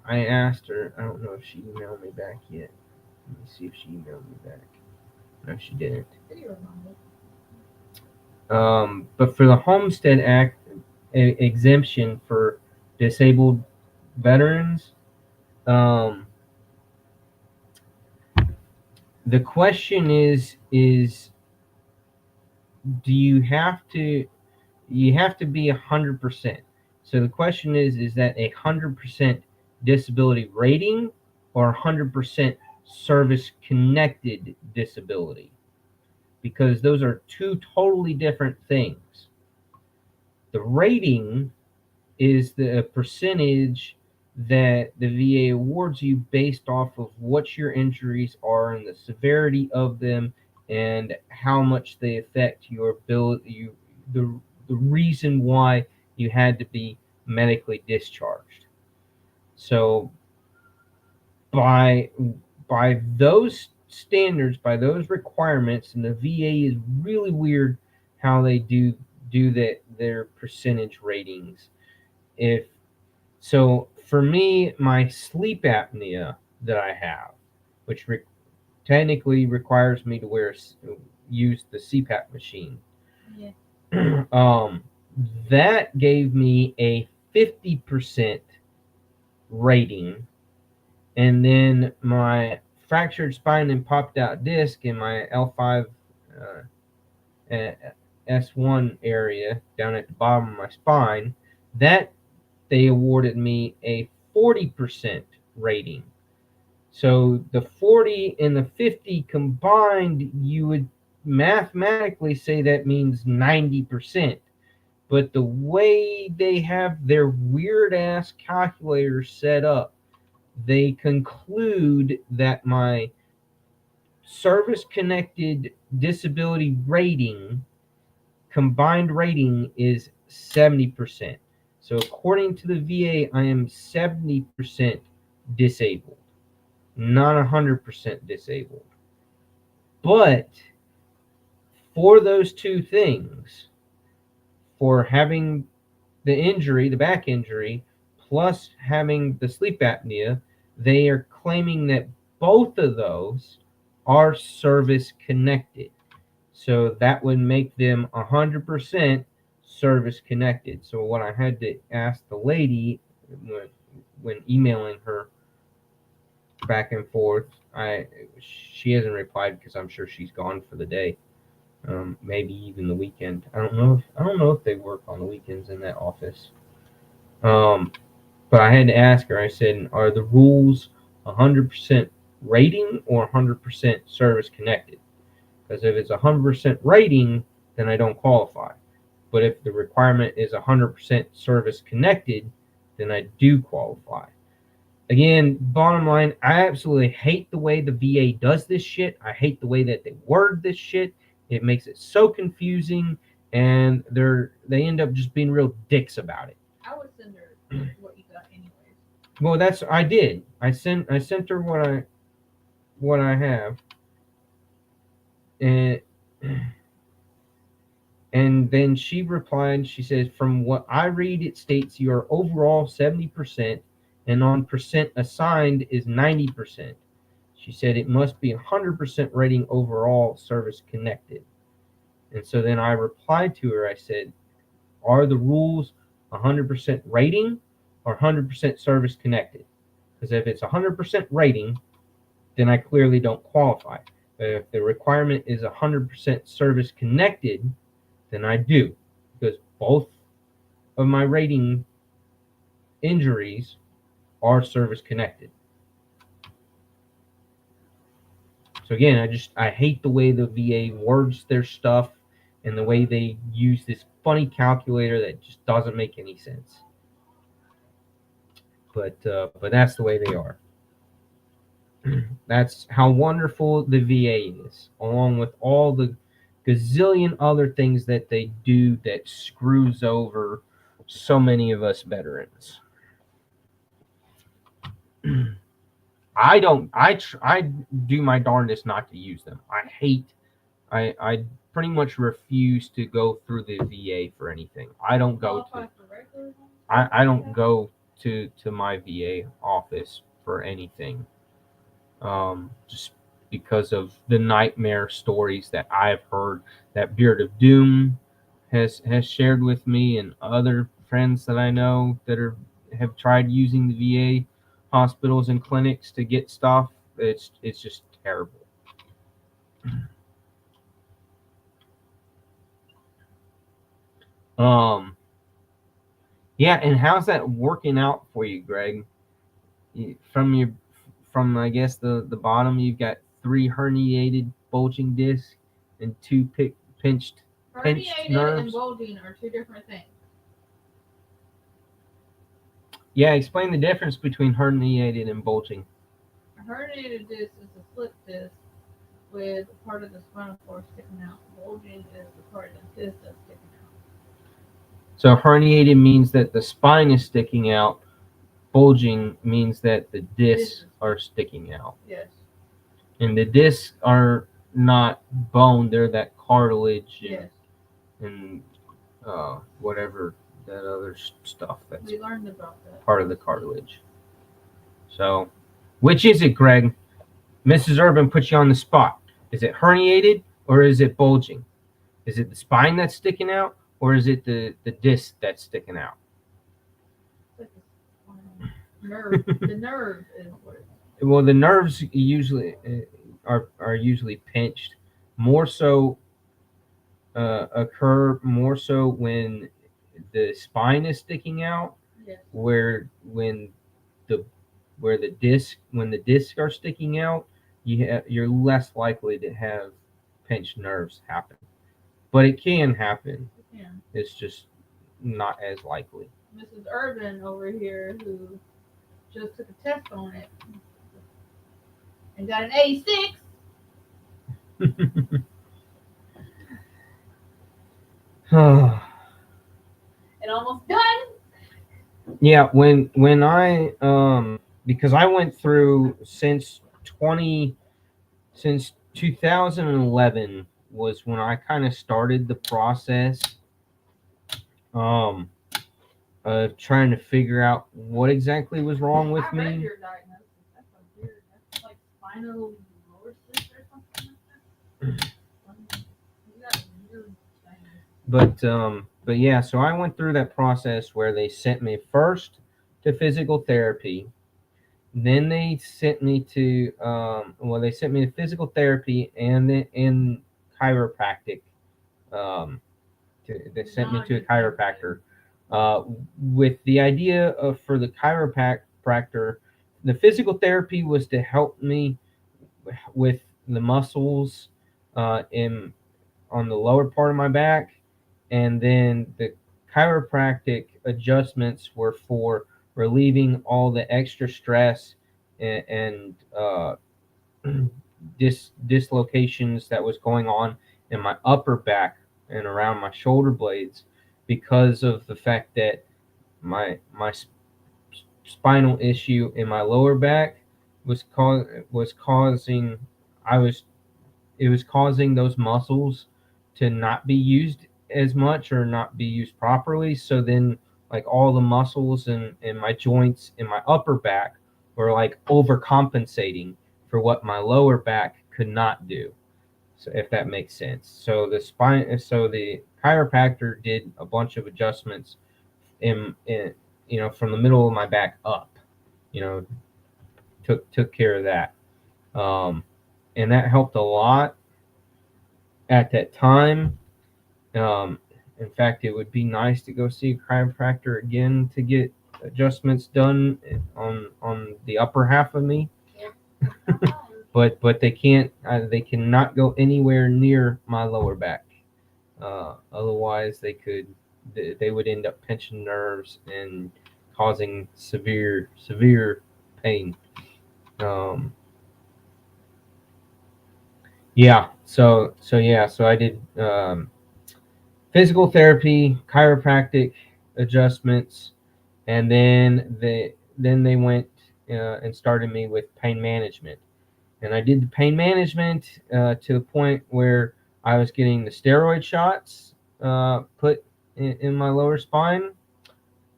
asked her. I don't know if she emailed me back yet. Let me see if she emailed me back. No, she didn't. Pretty reminded. But for the Homestead Act exemption for disabled veterans, the question is do you have to be 100%? So the question is that 100% disability rating or 100% service connected disability? Because those are two totally different things. The rating is the percentage that the VA awards you based off of what your injuries are and the severity of them and how much they affect your ability, the reason why you had to be medically discharged. So by by those standards, by those requirements, and the VA is really weird how they do that their percentage ratings. If so, for me, my sleep apnea that I have, which technically requires me to use the CPAP machine, Yeah. that gave me a 50% rating, and then my fractured spine and popped out disc in my L5 S1 area down at the bottom of my spine, that they awarded me a 40% rating. So the 40 and the 50 combined, you would mathematically say that means 90%. But the way they have their weird ass calculator set up, they conclude that my service connected disability rating, combined rating, is 70%. So according to the VA, I am 70% disabled, not 100% disabled. But for those two things, for having the injury, the back injury, plus having the sleep apnea, they are claiming that both of those are service connected. So that would make them 100% service connected. So what I had to ask the lady when emailing her back and forth, she hasn't replied because I'm sure she's gone for the day. Maybe even the weekend. I don't know if they work on the weekends in that office. But I had to ask her. I said, "Are the rules 100% rating or 100% service connected? Because if it's 100% rating, then I don't qualify. But if the requirement is 100% service connected, then I do qualify." Again, bottom line, I absolutely hate the way the VA does this shit. I hate the way that they word this shit. It makes it so confusing, and they end up just being real dicks about it. I would send her what you got anyways. Well, I did. I sent her what I have, and and then she replied. She says, "From what I read, it states your overall 70%, and on percent assigned is 90%." She said it must be 100% rating overall service connected. And so then I replied to her. I said, "Are the rules 100% rating or 100% service connected? Because if it's 100% rating, then I clearly don't qualify. But if the requirement is 100% service connected, then I do. Because both of my rating injuries are service connected." So again, I hate the way the VA words their stuff and the way they use this funny calculator that just doesn't make any sense. But that's the way they are. That's how wonderful the VA is, along with all the gazillion other things that they do that screws over so many of us veterans. I don't. I do my darndest not to use them. I pretty much refuse to go through the VA for anything. I don't go to. I don't go to my VA office for anything. Just because of the nightmare stories that I've heard that Beard of Doom has shared with me, and other friends that I know that have tried using the VA hospitals and clinics to get stuff. It's just terrible. Yeah, and how's that working out for you, Greg? From I guess the bottom, you've got 3 herniated bulging discs and 2 pinched Herniated and nerves. bulging are two different things. Yeah, explain the difference between herniated and bulging. A herniated disc is a slip disc with part of the spinal cord sticking out. Bulging is the part of the disc that's sticking out. So herniated means that the spine is sticking out. Bulging means that the discs are sticking out. Yes. And the discs are not bone; they're that cartilage and, Yes. and whatever that other stuff that's We learned about that. part of the cartilage. So, which is it, Greg? Mrs. Urban puts you on the spot. Is it herniated or is it bulging? Is it the spine that's sticking out or is it the disc that's sticking out? It's like a nerve. The nerve is what it is. Well, the nerves usually are usually pinched. More so occur more so when the spine is sticking out, Yes. where the discs are sticking out, you're less likely to have pinched nerves happen. But it can happen. Yeah. It's just not as likely. Mrs. Urban over here, who just took a test on it and got an 86. And almost done. Yeah, when I because I went through since 2011 was when I kind of started the process of trying to figure out what exactly was wrong with I read me. your diagnosis. That's so weird. That's like spinal lower cyst or something like that. You got really But yeah, so I went through that process where they sent me first to physical therapy. Then they sent me to they sent me to physical therapy and then in chiropractic. They sent me to a chiropractor with the idea of for the chiropractor, the physical therapy was to help me with the muscles in on the lower part of my back, and then the chiropractic adjustments were for relieving all the extra stress and dislocations that was going on in my upper back and around my shoulder blades because of the fact that my spinal issue in my lower back was causing I was it was causing those muscles to not be used as much or not be used properly. So then, like all the muscles in my joints in my upper back were like overcompensating for what my lower back could not do. So if that makes sense. So the chiropractor did a bunch of adjustments in from the middle of my back up. You know, took care of that, and that helped a lot at that time. In fact, it would be nice to go see a chiropractor again to get adjustments done on the upper half of me. But they cannot go anywhere near my lower back. Otherwise, they would end up pinching nerves and causing severe pain. So I did physical therapy, chiropractic adjustments, and then they went and started me with pain management. And I did the pain management to the point where I was getting the steroid shots put in my lower spine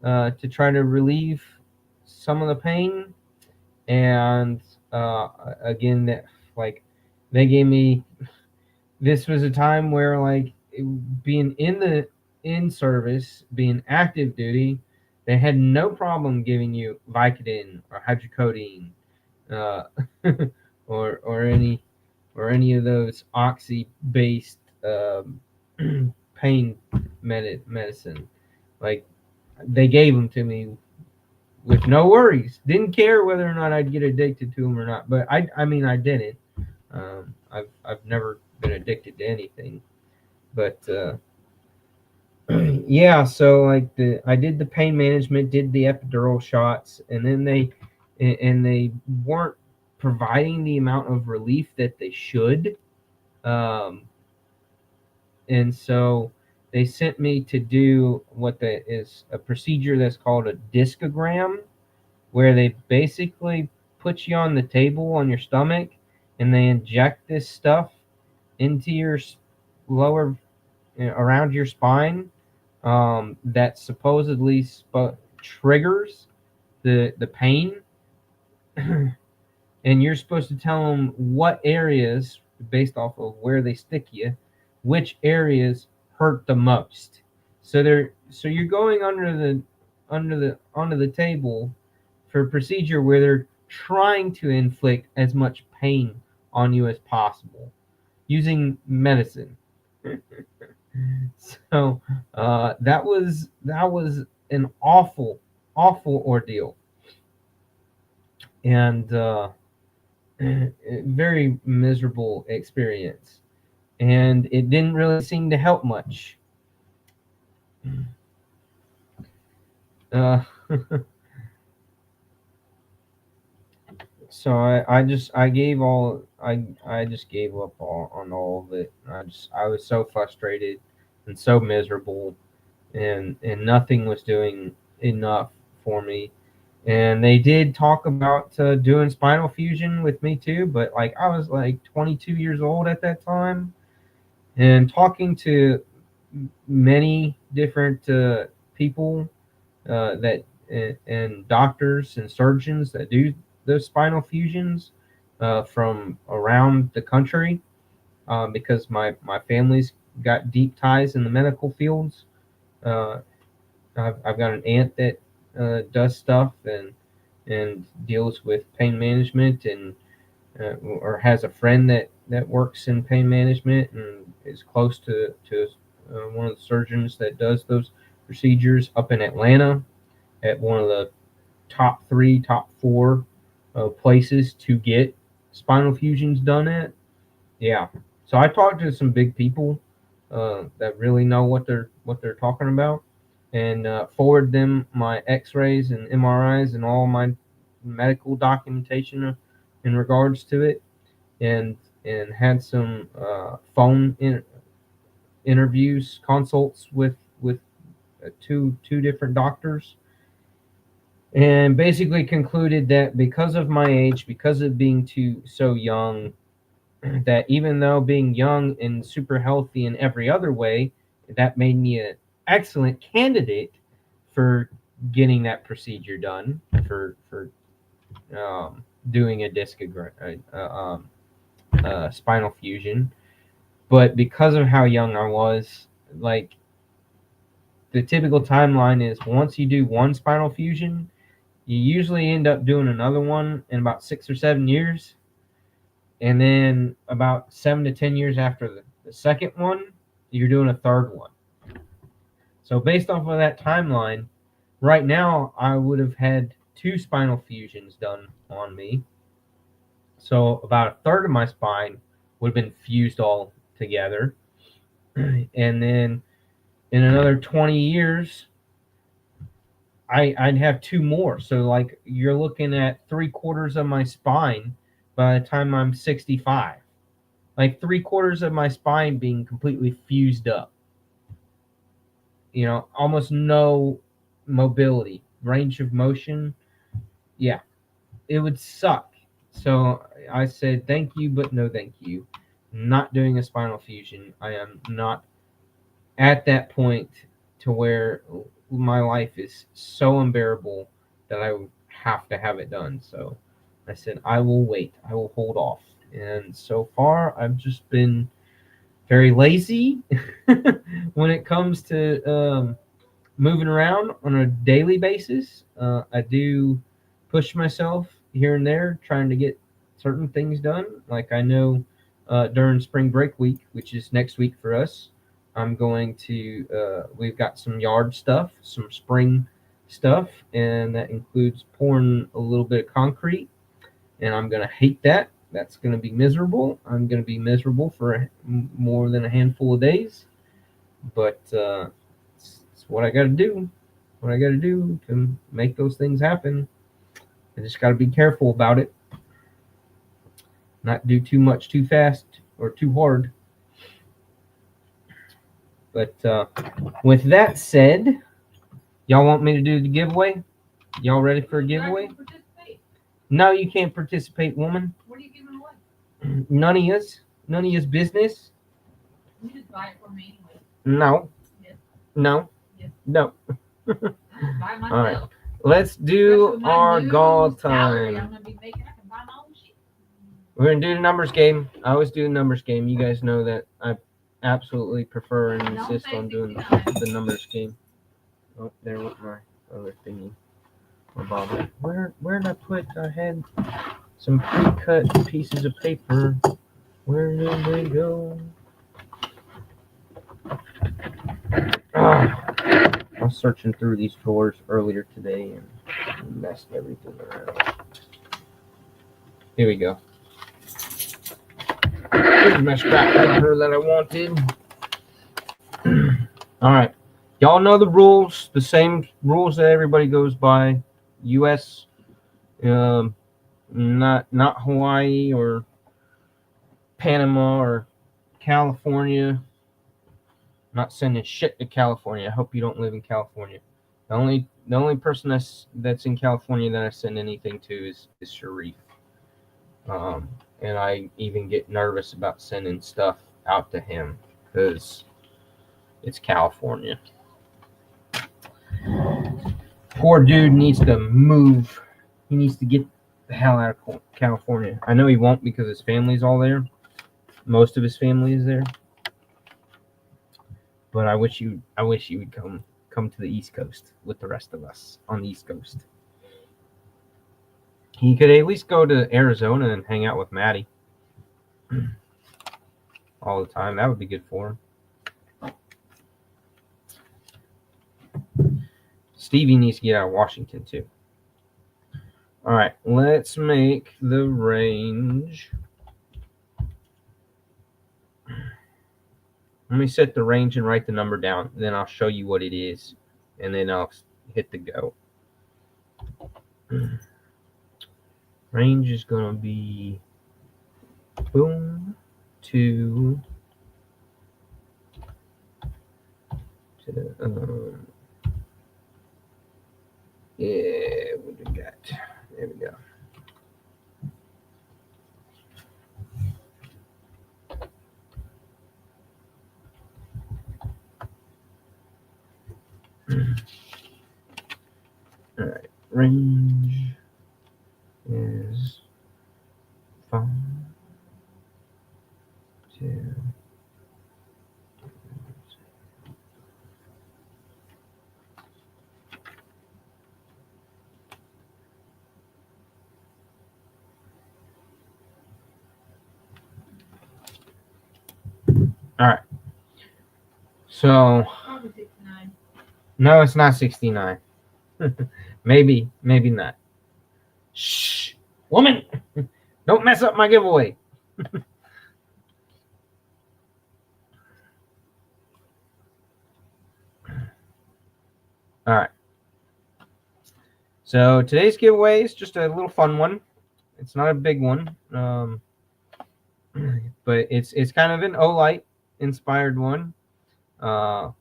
to try to relieve some of the pain. And again, that like they gave me. This was a time where being in service, being active duty, they had no problem giving you Vicodin or hydrocodone, or any of those oxy based pain medicine. Like they gave them to me with no worries. Didn't care whether or not I'd get addicted to them or not. But I didn't. I've never been addicted to anything, but Yeah, so like I did the pain management, did the epidural shots, and then they weren't providing the amount of relief that they should. Um, and so they sent me to do what is a procedure that's called a discogram, where they basically put you on the table on your stomach, and they inject this stuff into your lower, around your spine, that supposedly triggers the pain. And you're supposed to tell them what areas, based off of where they stick you, which areas hurt the most. So you're going onto the table for a procedure where they're trying to inflict as much pain on you as possible using medicine. So that was an awful ordeal, and very miserable experience, and it didn't really seem to help much. Uh, so I just gave up on all of it. I was so frustrated and so miserable, and nothing was doing enough for me. And they did talk about doing spinal fusion with me too, but like I was like 22 years old at that time, and talking to many different people that and doctors and surgeons that do those spinal fusions from around the country, because my family's got deep ties in the medical fields. Uh, I've got an aunt that does stuff and deals with pain management, and or has a friend that works in pain management and is close to one of the surgeons that does those procedures up in Atlanta at one of the top three, top four places to get spinal fusions done at. Yeah, so I talked to some big people that really know what they're talking about, and forward them my X-rays and MRIs and all my medical documentation in regards to it, and had some phone interviews, consults with two different doctors, and basically concluded that because of my age, because of being so young, that even though being young and super healthy in every other way, that made me an excellent candidate for getting that procedure done, for doing a spinal fusion. But because of how young I was, like the typical timeline is once you do one spinal fusion, you usually end up doing another one in about 6 or 7 years, and then about 7 to 10 years after the second one, you're doing a third one. So based off of that timeline, right now I would have had two spinal fusions done on me. So about a third of my spine would have been fused all together. And then in another 20 years, I'd have two more. So like you're looking at 3/4 of my spine by the time I'm 65. Like 3/4 of my spine being completely fused up. Almost no mobility, range of motion. Yeah, it would suck. So I said, thank you, but no thank you. Not doing a spinal fusion. I am not at that point to where my life is so unbearable that I have to have it done. So I said, I will wait. I will hold off. And so far, I've just been very lazy when it comes to moving around on a daily basis. I do push myself here and there trying to get certain things done. Like I know during spring break week, which is next week for us, I'm going to, we've got some yard stuff, some spring stuff, and that includes pouring a little bit of concrete. And I'm going to hate that. That's going to be miserable. I'm going to be miserable for more than a handful of days. But what I got to do. What I got to do to make those things happen. I just got to be careful about it. Not do too much too fast or too hard. But with that said, y'all want me to do the giveaway? Y'all ready for a giveaway? Participate. No, you can't participate, woman. What are you giving away? None of yous business. You just buy it for me anyway. No. Yes. No. Yes. No. I just buy it myself. All right. Let's do Especially with my our new goal salary time. I'm gonna be making. I can buy my own shit. We're gonna do the numbers game. I always do the numbers game. You guys know that I absolutely prefer and Don't insist say on doing 69. the numbers game. Oh, there went my other thingy. My bobber. Where did I put? I had some pre-cut pieces of paper. Where did they go? I was searching through these drawers earlier today and messed everything around. Here we go. Here's my scrap paper that I wanted. All right. Y'all know the rules, the same rules that everybody goes by. U.S., not Hawaii or Panama or California. Not sending shit to California. I hope you don't live in California. The only person that's in California that I send anything to is Sharif. And I even get nervous about sending stuff out to him because it's California. Poor dude needs to move. He needs to get the hell out of California. I know he won't because his family's all there. Most of his family is there. But I wish you would come to the East Coast with the rest of us on the East Coast. He could at least go to Arizona and hang out with Maddie all the time. That would be good for him. Stevie needs to get out of Washington too. All right, let's make the range. Let me set the range and write the number down. Then I'll show you what it is, and then I'll hit the go. Range is going to be boom to yeah, what do we got? There we go. All right, range is 5 to all right. So Probably 69. no, it's not 69. maybe not. Shh, woman, don't mess up my giveaway. All right. So today's giveaway is just a little fun one. It's not a big one, but it's kind of an Olight inspired one. I've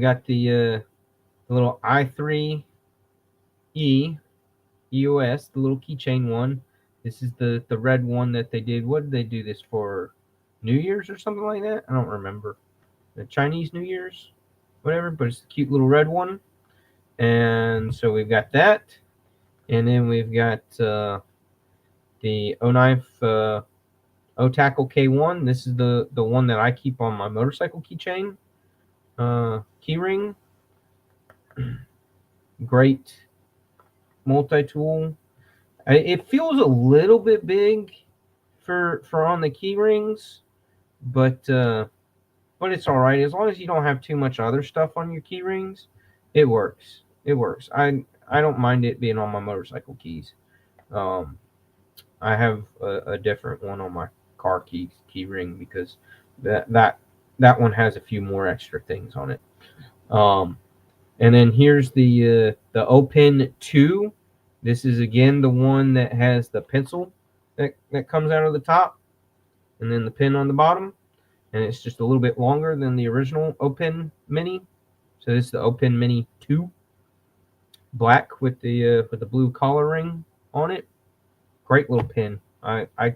got the little i3 EOS, the little keychain one. This is the red one that they did. What did they do this for? New Year's or something like that? I don't remember. The Chinese New Year's, whatever. But it's the cute little red one. And so we've got that, and then we've got the O-Knife O-Tackle K1. This is the one that I keep on my motorcycle keychain keyring. Great multi-tool. It feels a little bit big for on the key rings, but it's all right as long as you don't have too much other stuff on your key rings. It works. I don't mind it being on my motorcycle keys. I have a different one on my car key ring because that one has a few more extra things on it. And then here's the O Pen 2. This is again the one that has the pencil that comes out of the top, and then the pen on the bottom, and it's just a little bit longer than the original O Pen Mini. So this is the O Pen Mini 2, black with the blue collar ring on it. Great little pen. I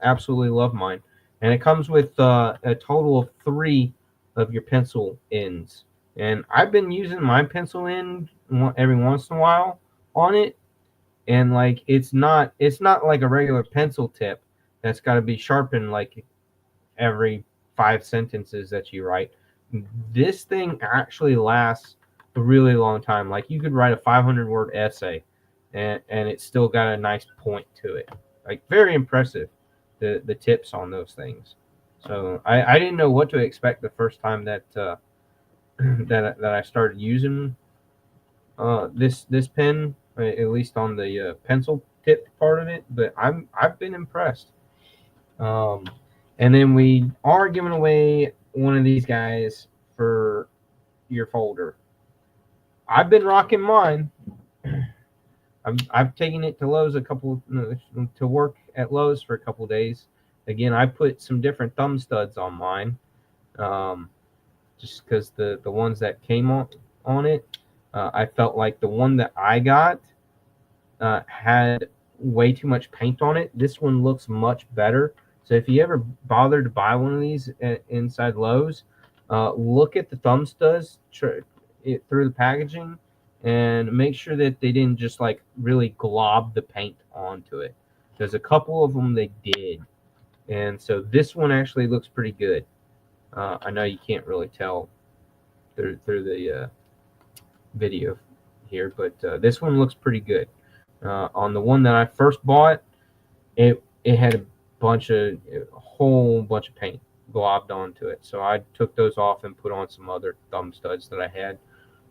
absolutely love mine, and it comes with a total of 3 of your pencil ends. And I've been using my pencil end every once in a while on it, and like it's not like a regular pencil tip that's got to be sharpened like every 5 sentences that you write. This thing actually lasts a really long time. Like you could write a 500-word essay, and it's still got a nice point to it. Like very impressive, the tips on those things. So I didn't know what to expect the first time that that I started using this pen, at least on the pencil tip part of it. But I've been impressed. And then we are giving away one of these guys for your folder. I've been rocking mine. I've taken it to Lowe's to work at Lowe's for a couple of days. Again, I put some different thumb studs on mine, just because the ones that came on it, I felt like the one that I got had way too much paint on it. This one looks much better. So if you ever bother to buy one of these inside Lowe's, look at the thumb studs through the packaging, and make sure that they didn't just like really glob the paint onto it. There's a couple of them they did, and so this one actually looks pretty good. I know you can't really tell through the video here, but this one looks pretty good. On the one that I first bought, it had a whole bunch of paint globbed onto it. So I took those off and put on some other thumb studs that I had.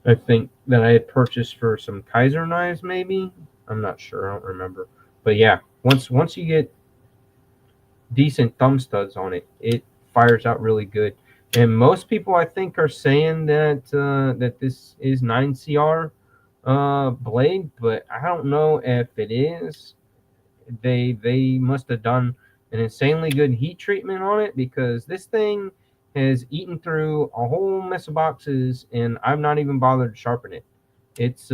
I think that I had purchased for some Kaiser knives, maybe. I'm not sure. I don't remember. But yeah, once you get decent thumb studs on it, it fires out really good. And most people, I think, are saying that that this is 9CR blade, but I don't know if it is. They must have done an insanely good heat treatment on it, because this thing has eaten through a whole mess of boxes, and I've not even bothered to sharpen it. It's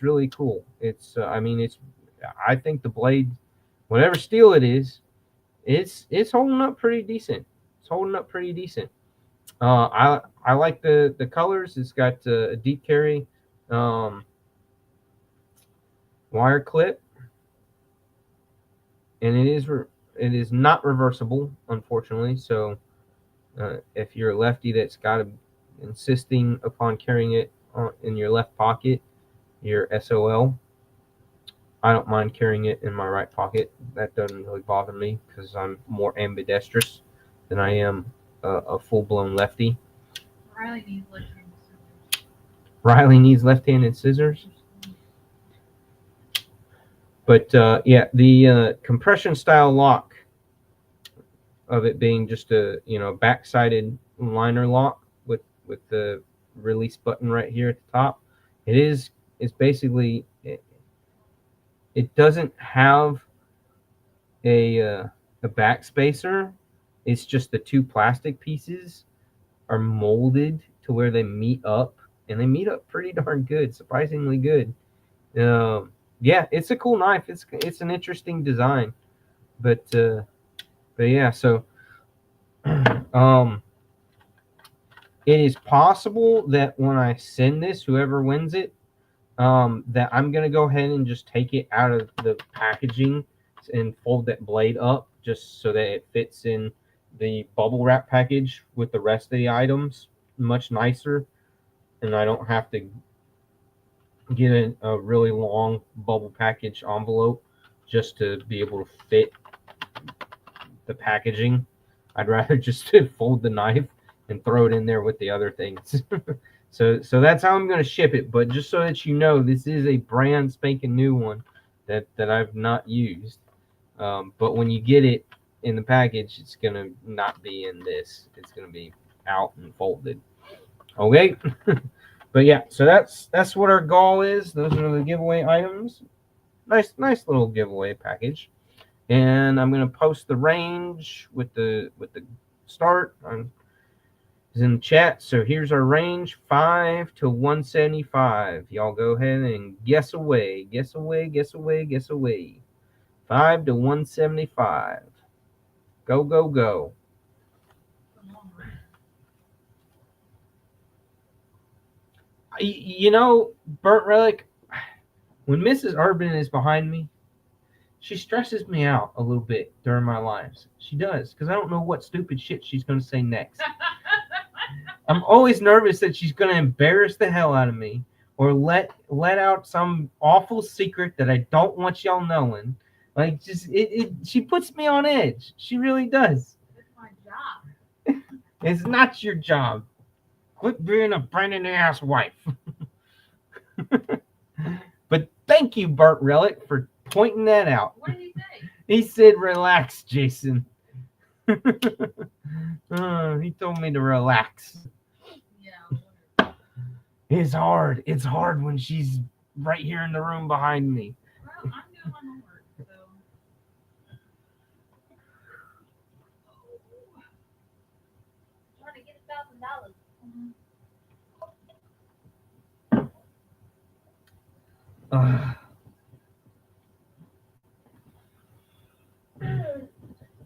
really cool. I think the blade, whatever steel it is, it's holding up pretty decent. It's holding up pretty decent. I like the colors. It's got a deep carry wire clip, and it is not reversible, unfortunately. So if you're a lefty that's insisting upon carrying it in your left pocket, you're SOL. I don't mind carrying it in my right pocket. That doesn't really bother me, because I'm more ambidextrous than I am a full-blown lefty. Riley needs left-handed scissors. Riley needs left-handed scissors. But yeah, the compression style lock of it being just a back-sided liner lock with the release button right here at the top. It's basically it doesn't have a back spacer. It's just the 2 plastic pieces are molded to where they meet up, and they meet up pretty darn good, surprisingly good. Yeah, it's a cool knife. It's an interesting design, but yeah. So, it is possible that when I send this, whoever wins it, that I'm gonna go ahead and just take it out of the packaging and fold that blade up, just so that it fits in the bubble wrap package with the rest of the items much nicer, and I don't have to get a really long bubble package envelope just to be able to fit the packaging. I'd rather just fold the knife and throw it in there with the other things. So that's how I'm going to ship it. But just so that you know, this is a brand spanking new one that I've not used. But when you get it in the package, it's going to not be in this. It's going to be out and folded. Okay. But yeah, so that's what our goal is. Those are the giveaway items. Nice little giveaway package. And I'm gonna post the range with the start is in the chat. So here's our range, 5 to 175. Y'all go ahead and guess away. 5 to 175. Go. You know, Burnt Relic, when Mrs. Urban is behind me, she stresses me out a little bit during my lives. She does, because I don't know what stupid shit she's going to say next. I'm always nervous that she's going to embarrass the hell out of me or let out some awful secret that I don't want y'all knowing. Like, just she puts me on edge. She really does. It's my job. It's not your job. Quit being a Brandon ass wife. But thank you, Burnt Relic, for pointing that out. What did he say? He said, "Relax, Jason." He told me to relax. Yeah. It's hard. It's hard when she's right here in the room behind me. Well, I'm doing my homework, so. Trying to get $1,000.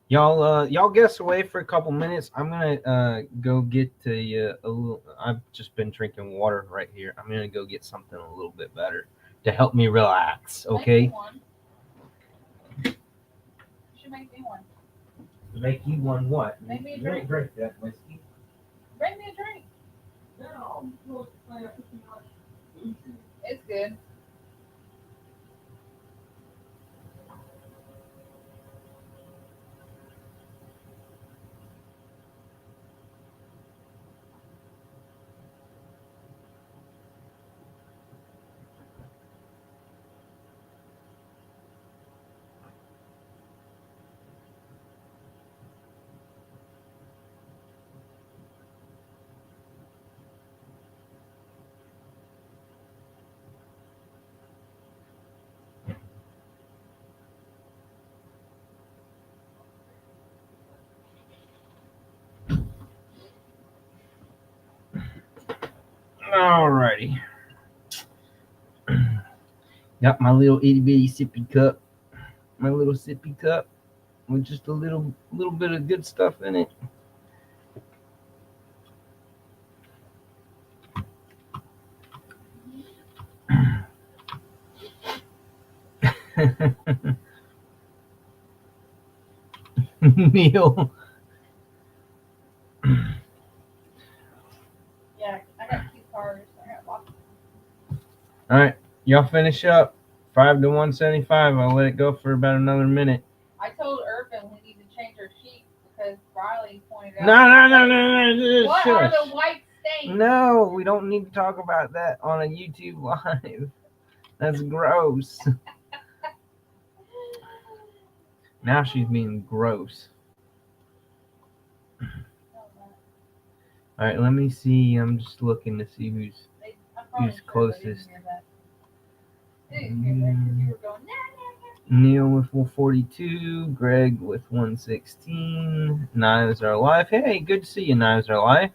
Y'all guess away for a couple minutes. I'm gonna go get a little. I've just been drinking water right here. I'm gonna go get something a little bit better to help me relax. Make Okay. me one. You should make me one. Make you one what? Make me a You don't drink. drink that whiskey. Bring me a drink. It's good. Alrighty. Got my little itty bitty sippy cup. My little sippy cup with just a little bit of good stuff in it. Neil. Yeah, I got 2 cars. I got lots. All right, y'all finish up. 5 to 175. I'll let it go for about another minute. I told Urban we need to change our sheet because Riley pointed out. No. What are Shush. the white stains? No, we don't need to talk about that on a YouTube live. That's gross. Now she's being gross. All right, let me see. I'm just looking to see who's. Who's closest? You were going, Neil with 142, Greg with 116, Knives Are Alive. Hey, good to see you, Knives Are Alive.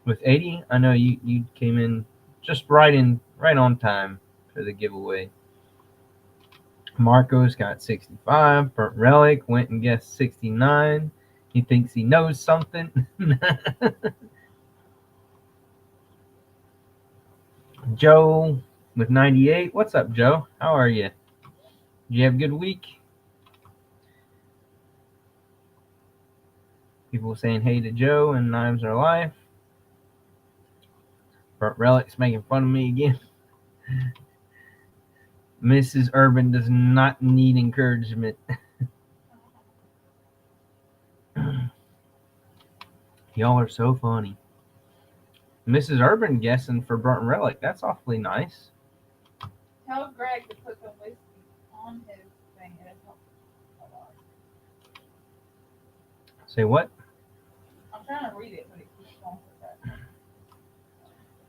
With 80, I know you came in just right on time for the giveaway. Marco's got 65. Burnt Relic went and guessed 69. He thinks he knows something. Joe with 98. What's up, Joe? How are you? Did you have a good week? People saying hey to Joe and Knives Are Alive. Burnt Relic's making fun of me again. Mrs. Urban does not need encouragement. Y'all are so funny. Mrs. Urban guessing for Burnt Relic. That's awfully nice. Tell Greg to put some whiskey on his thing and it helps a lot. Say what? I'm trying to read it, but it keeps going with that.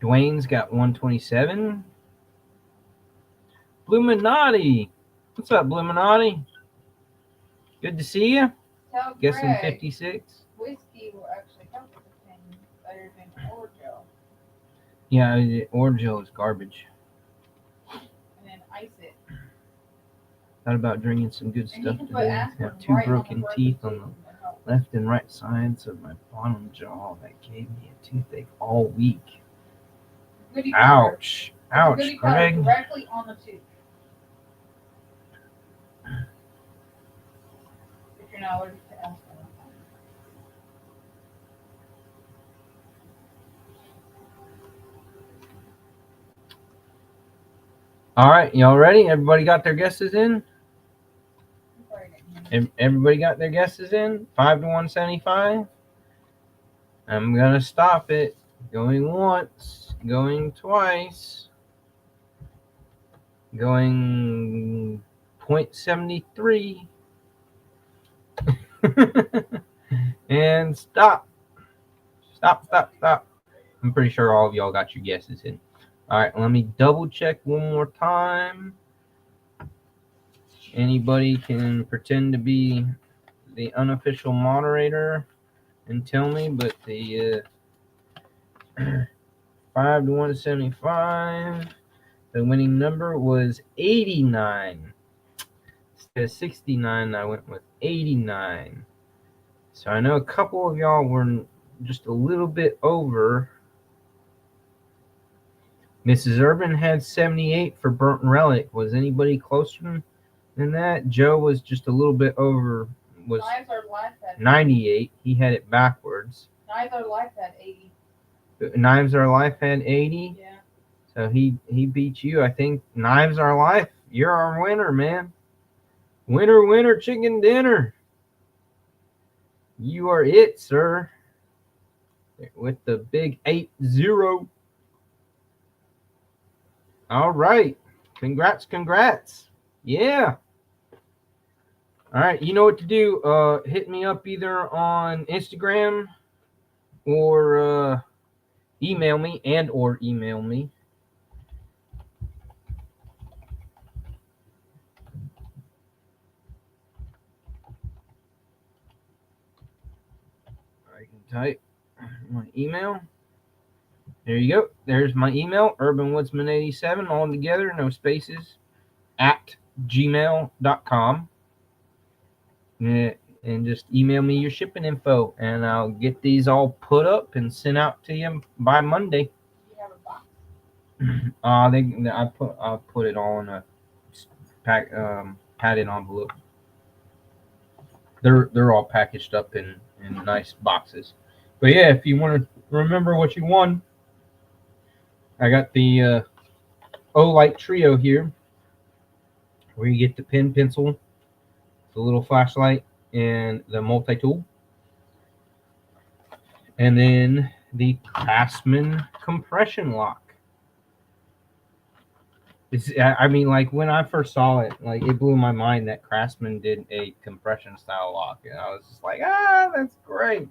Dwayne's got 127. Bluminati. What's up, Bluminati? Good to see you. Tell Guessing Greg 56. whiskey will actually help with the pain better than Orgeat. Yeah, Orgeat is garbage. And then ice it. Thought about drinking some good And you stuff can put today. I aspirin have 2 right on the broken birth teeth of on the tooth and help. left and right sides of my bottom jaw that gave me a toothache all week. Goody powder. Ouch. Put the Ouch, goody powder Greg. directly on the tooth. If you're not allergic to aspirin. All right, y'all ready? Everybody got their guesses in? Everybody got their guesses in? 5 to 175. I'm gonna stop it. Going once, going twice, going 0.73, and stop. Stop. I'm pretty sure all of y'all got your guesses in. All right, let me double check one more time. Anybody can pretend to be the unofficial moderator and tell me, but the 5 to 175, the winning number was 89. Instead of 69, I went with 89. So I know a couple of y'all were just a little bit over. Mrs. Urban had 78 for Burnt Relic. Was anybody closer than that? Joe was just a little bit over, was Knives Are Life at 98. He had it backwards. Knives Are Life at 80. Knives Are Life had 80. Yeah. So he beat you. I think Knives Are Life. You're our winner, man. Winner, chicken dinner. You are it, sir. With the big 8-0. All right. Congrats. Yeah. All right. You know what to do. Hit me up either on Instagram or email me or email me. I can type my email. There you go. There's my email, urbanwoodsman87, all together, no spaces, at gmail.com. And just email me your shipping info, and I'll get these all put up and sent out to you by Monday. You have a box. I put it all in a padded envelope. They're all packaged up in nice boxes. But yeah, if you want to remember what you won, I got the Olight Trio here, where you get the pen, pencil, the little flashlight, and the multi-tool. And then the Craftsman compression lock. I mean, like, when I first saw it, like, it blew my mind that Craftsman did a compression style lock. And I was just like, that's great.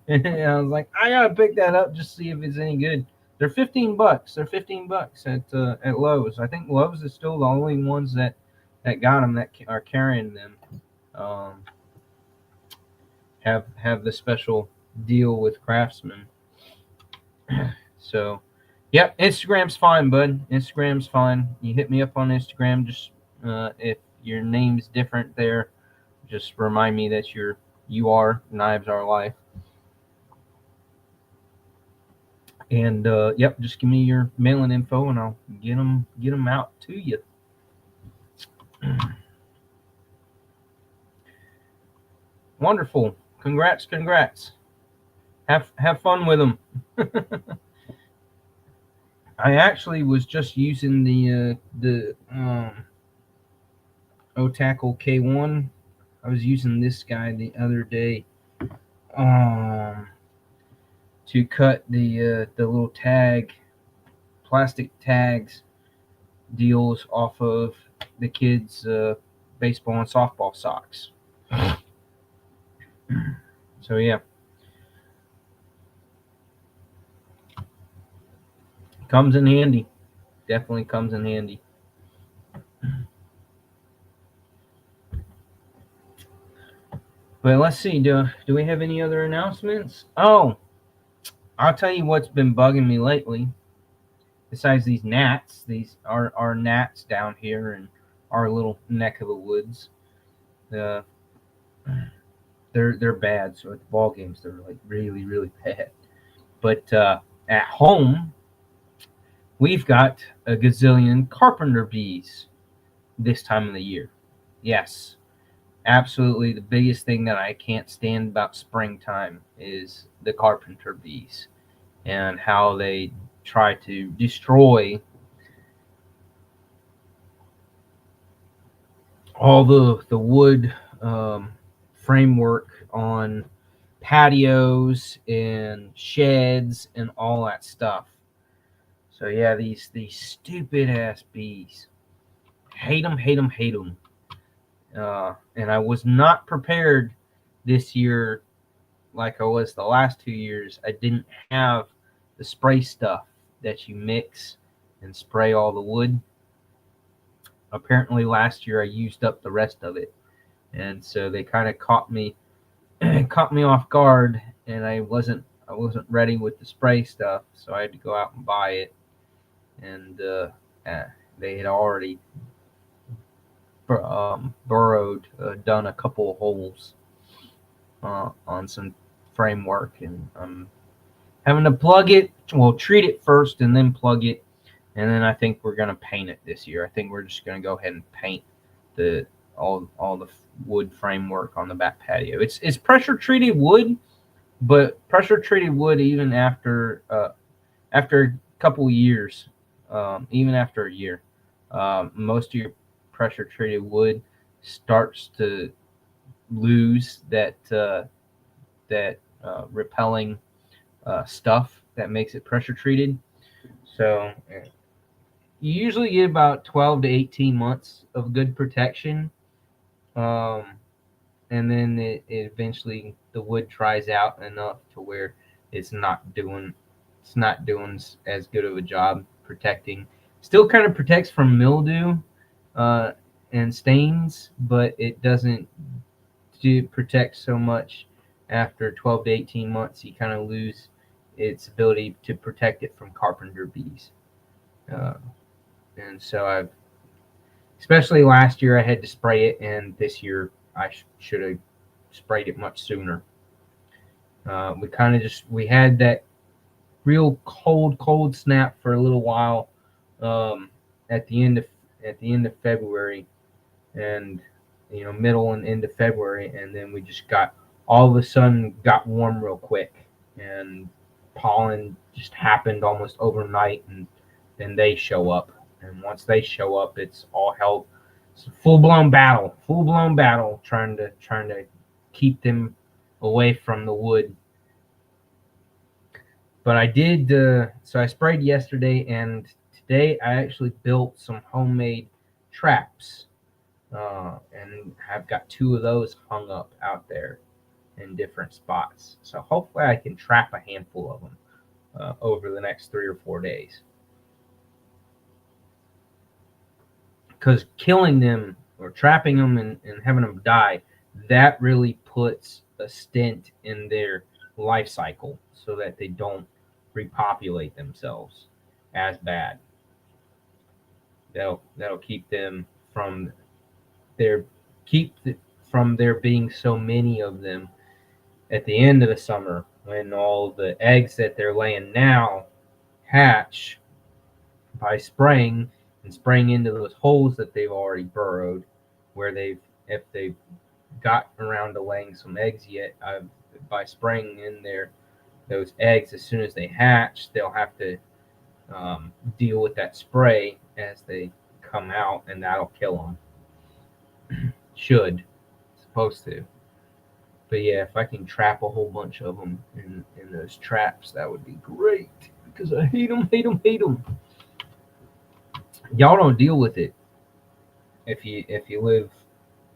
And I was like, I gotta pick that up just to see if it's any good. They're $15. They're $15 at Lowe's. I think Lowe's is still the only ones that got them, that are carrying them. Have the special deal with Craftsman. So, yep, Instagram's fine, bud. Instagram's fine. You hit me up on Instagram. Just if your name's different there, just remind me that you are Knives Are Life. And yep, just give me your mailing info, and I'll get them out to you. Wonderful. Congrats. Have fun with them. I actually was just using the O-Tackle K1. I was using this guy the other day to cut the little plastic tags deals off of the kids' baseball and softball socks. So yeah. Comes in handy. Definitely comes in handy. But let's see. Do we have any other announcements? Oh, I'll tell you what's been bugging me lately. Besides these gnats, these are gnats down here in our little neck of the woods. Uh, they're bad. So at the ball games, they're like really really bad. But at home, we've got a gazillion carpenter bees this time of the year. Yes, absolutely. The biggest thing that I can't stand about springtime is the carpenter bees and how they try to destroy all the wood framework on patios and sheds and all that stuff. So yeah, these stupid ass bees. Hate them, hate them, hate them. And I was not prepared this year like I was the last 2 years. I didn't have the spray stuff that you mix and spray all the wood. Apparently last year I used up the rest of it, and so they kind of caught me off guard, and I wasn't ready with the spray stuff, so I had to go out and buy it. And they had already burrowed, done a couple of holes on some framework, and I'm having to plug it. Well, treat it first and then plug it, and then I think we're gonna paint it this year. I think we're just gonna go ahead and paint all the wood framework on the back patio. It's pressure treated wood, but pressure treated wood even after a couple of years, even after a year, most of your pressure treated wood starts to lose that repelling stuff that makes it pressure treated. So you usually get about 12 to 18 months of good protection, and then it eventually the wood dries out enough to where it's not doing as good of a job protecting. Still kind of protects from mildew and stains, but it doesn't protect so much. After 12 to 18 months, you kind of lose its ability to protect it from carpenter bees. And so especially last year, I had to spray it, and this year I should have sprayed it much sooner. We had that real cold snap for a little while at the end of February, and middle and end of February, and then we just all of a sudden got warm real quick, and pollen just happened almost overnight, and then they show up, and once they show up, it's all hell. It's a full blown battle trying to keep them away from the wood. But I did, so I sprayed yesterday, and today I actually built some homemade traps, and I've got 2 of those hung up out there in different spots. So hopefully I can trap a handful of them over the next 3 or 4 days. Because killing them or trapping them and having them die, that really puts a stint in their life cycle so that they don't repopulate themselves as bad. That'll keep them from there being so many of them at the end of the summer, when all the eggs that they're laying now hatch by spraying into those holes that they've already burrowed, where if they've got around to laying some eggs yet, by spraying in those eggs as soon as they hatch, they'll have to deal with that spray as they come out, and that'll kill them. Supposed to. But yeah, if I can trap a whole bunch of them in those traps, that would be great, because I hate them. Y'all don't deal with it if you live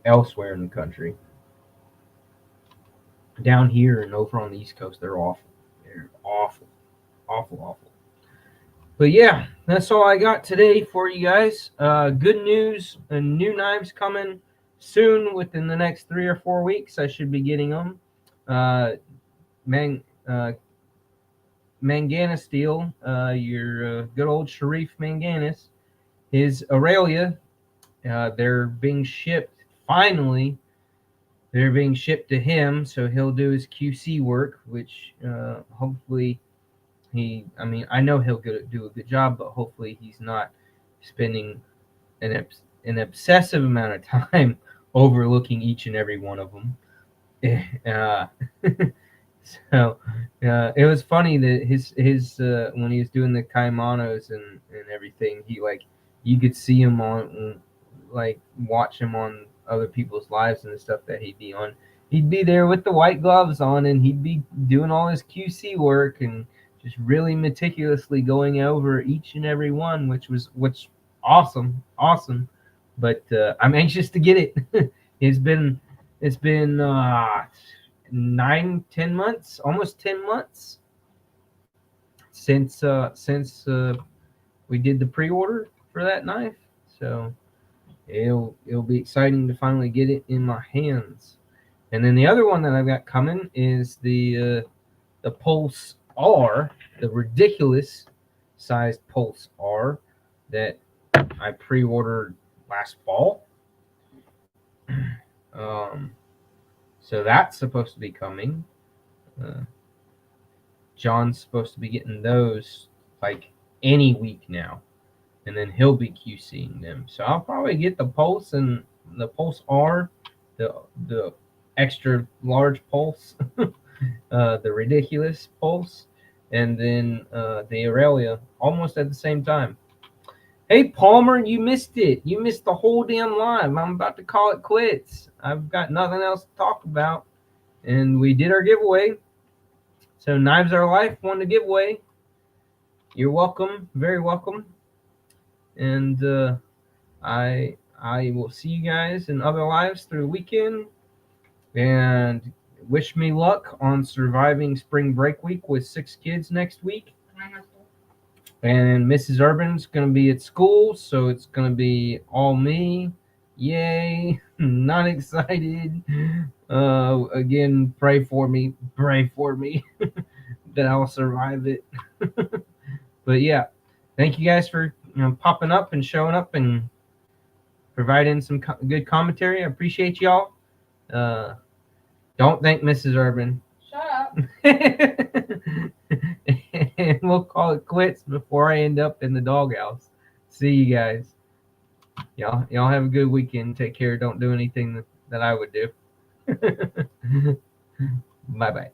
elsewhere in the country. Down here and over on the East Coast, they're awful. They're awful. But yeah, that's all I got today for you guys. Good news and new knives coming soon. Within the next 3 or 4 weeks, I should be getting them. Uh, Man, Mangana Steel, your good old Sharif Manganis, his Aurelia, they're being shipped. Finally, they're being shipped to him, so he'll do his QC work, which hopefully I mean, I know he'll do a good job, but hopefully he's not spending an obsessive amount of time overlooking each and every one of them. Uh, so it was funny that his when he was doing the kaimanos and everything, he like you could see him on like watch him on other people's lives and the stuff that he'd be on. He'd be there with the white gloves on, and he'd be doing all his QC work and just really meticulously going over each and every one, which awesome. But I'm anxious to get it. It's been 9, 10 months, almost 10 months since we did the pre-order for that knife. So it'll be exciting to finally get it in my hands. And then the other one that I've got coming is the Pulse R, the ridiculous sized Pulse R that I pre-ordered last fall. So that's supposed to be coming. John's supposed to be getting those like any week now, and then he'll be QCing them. So I'll probably get the Pulse and the Pulse R, the extra large Pulse, the ridiculous Pulse, and then the Aurelia almost at the same time. Hey Palmer, you missed it. You missed the whole damn live. I'm about to call it quits. I've got nothing else to talk about. And we did our giveaway. So Knives Are Life won the giveaway. You're welcome, very welcome. And I will see you guys in other lives through the weekend. And wish me luck on surviving spring break week with 6 kids next week. And Mrs. Urban's going to be at school, so it's going to be all me. Yay. Not excited. Again, pray for me. Pray for me that I'll survive it. But yeah, thank you guys for popping up and showing up and providing some good commentary. I appreciate y'all. Don't thank Mrs. Urban. Shut up. And we'll call it quits before I end up in the doghouse. See you guys. Y'all have a good weekend. Take care. Don't do anything that I would do. Bye-bye.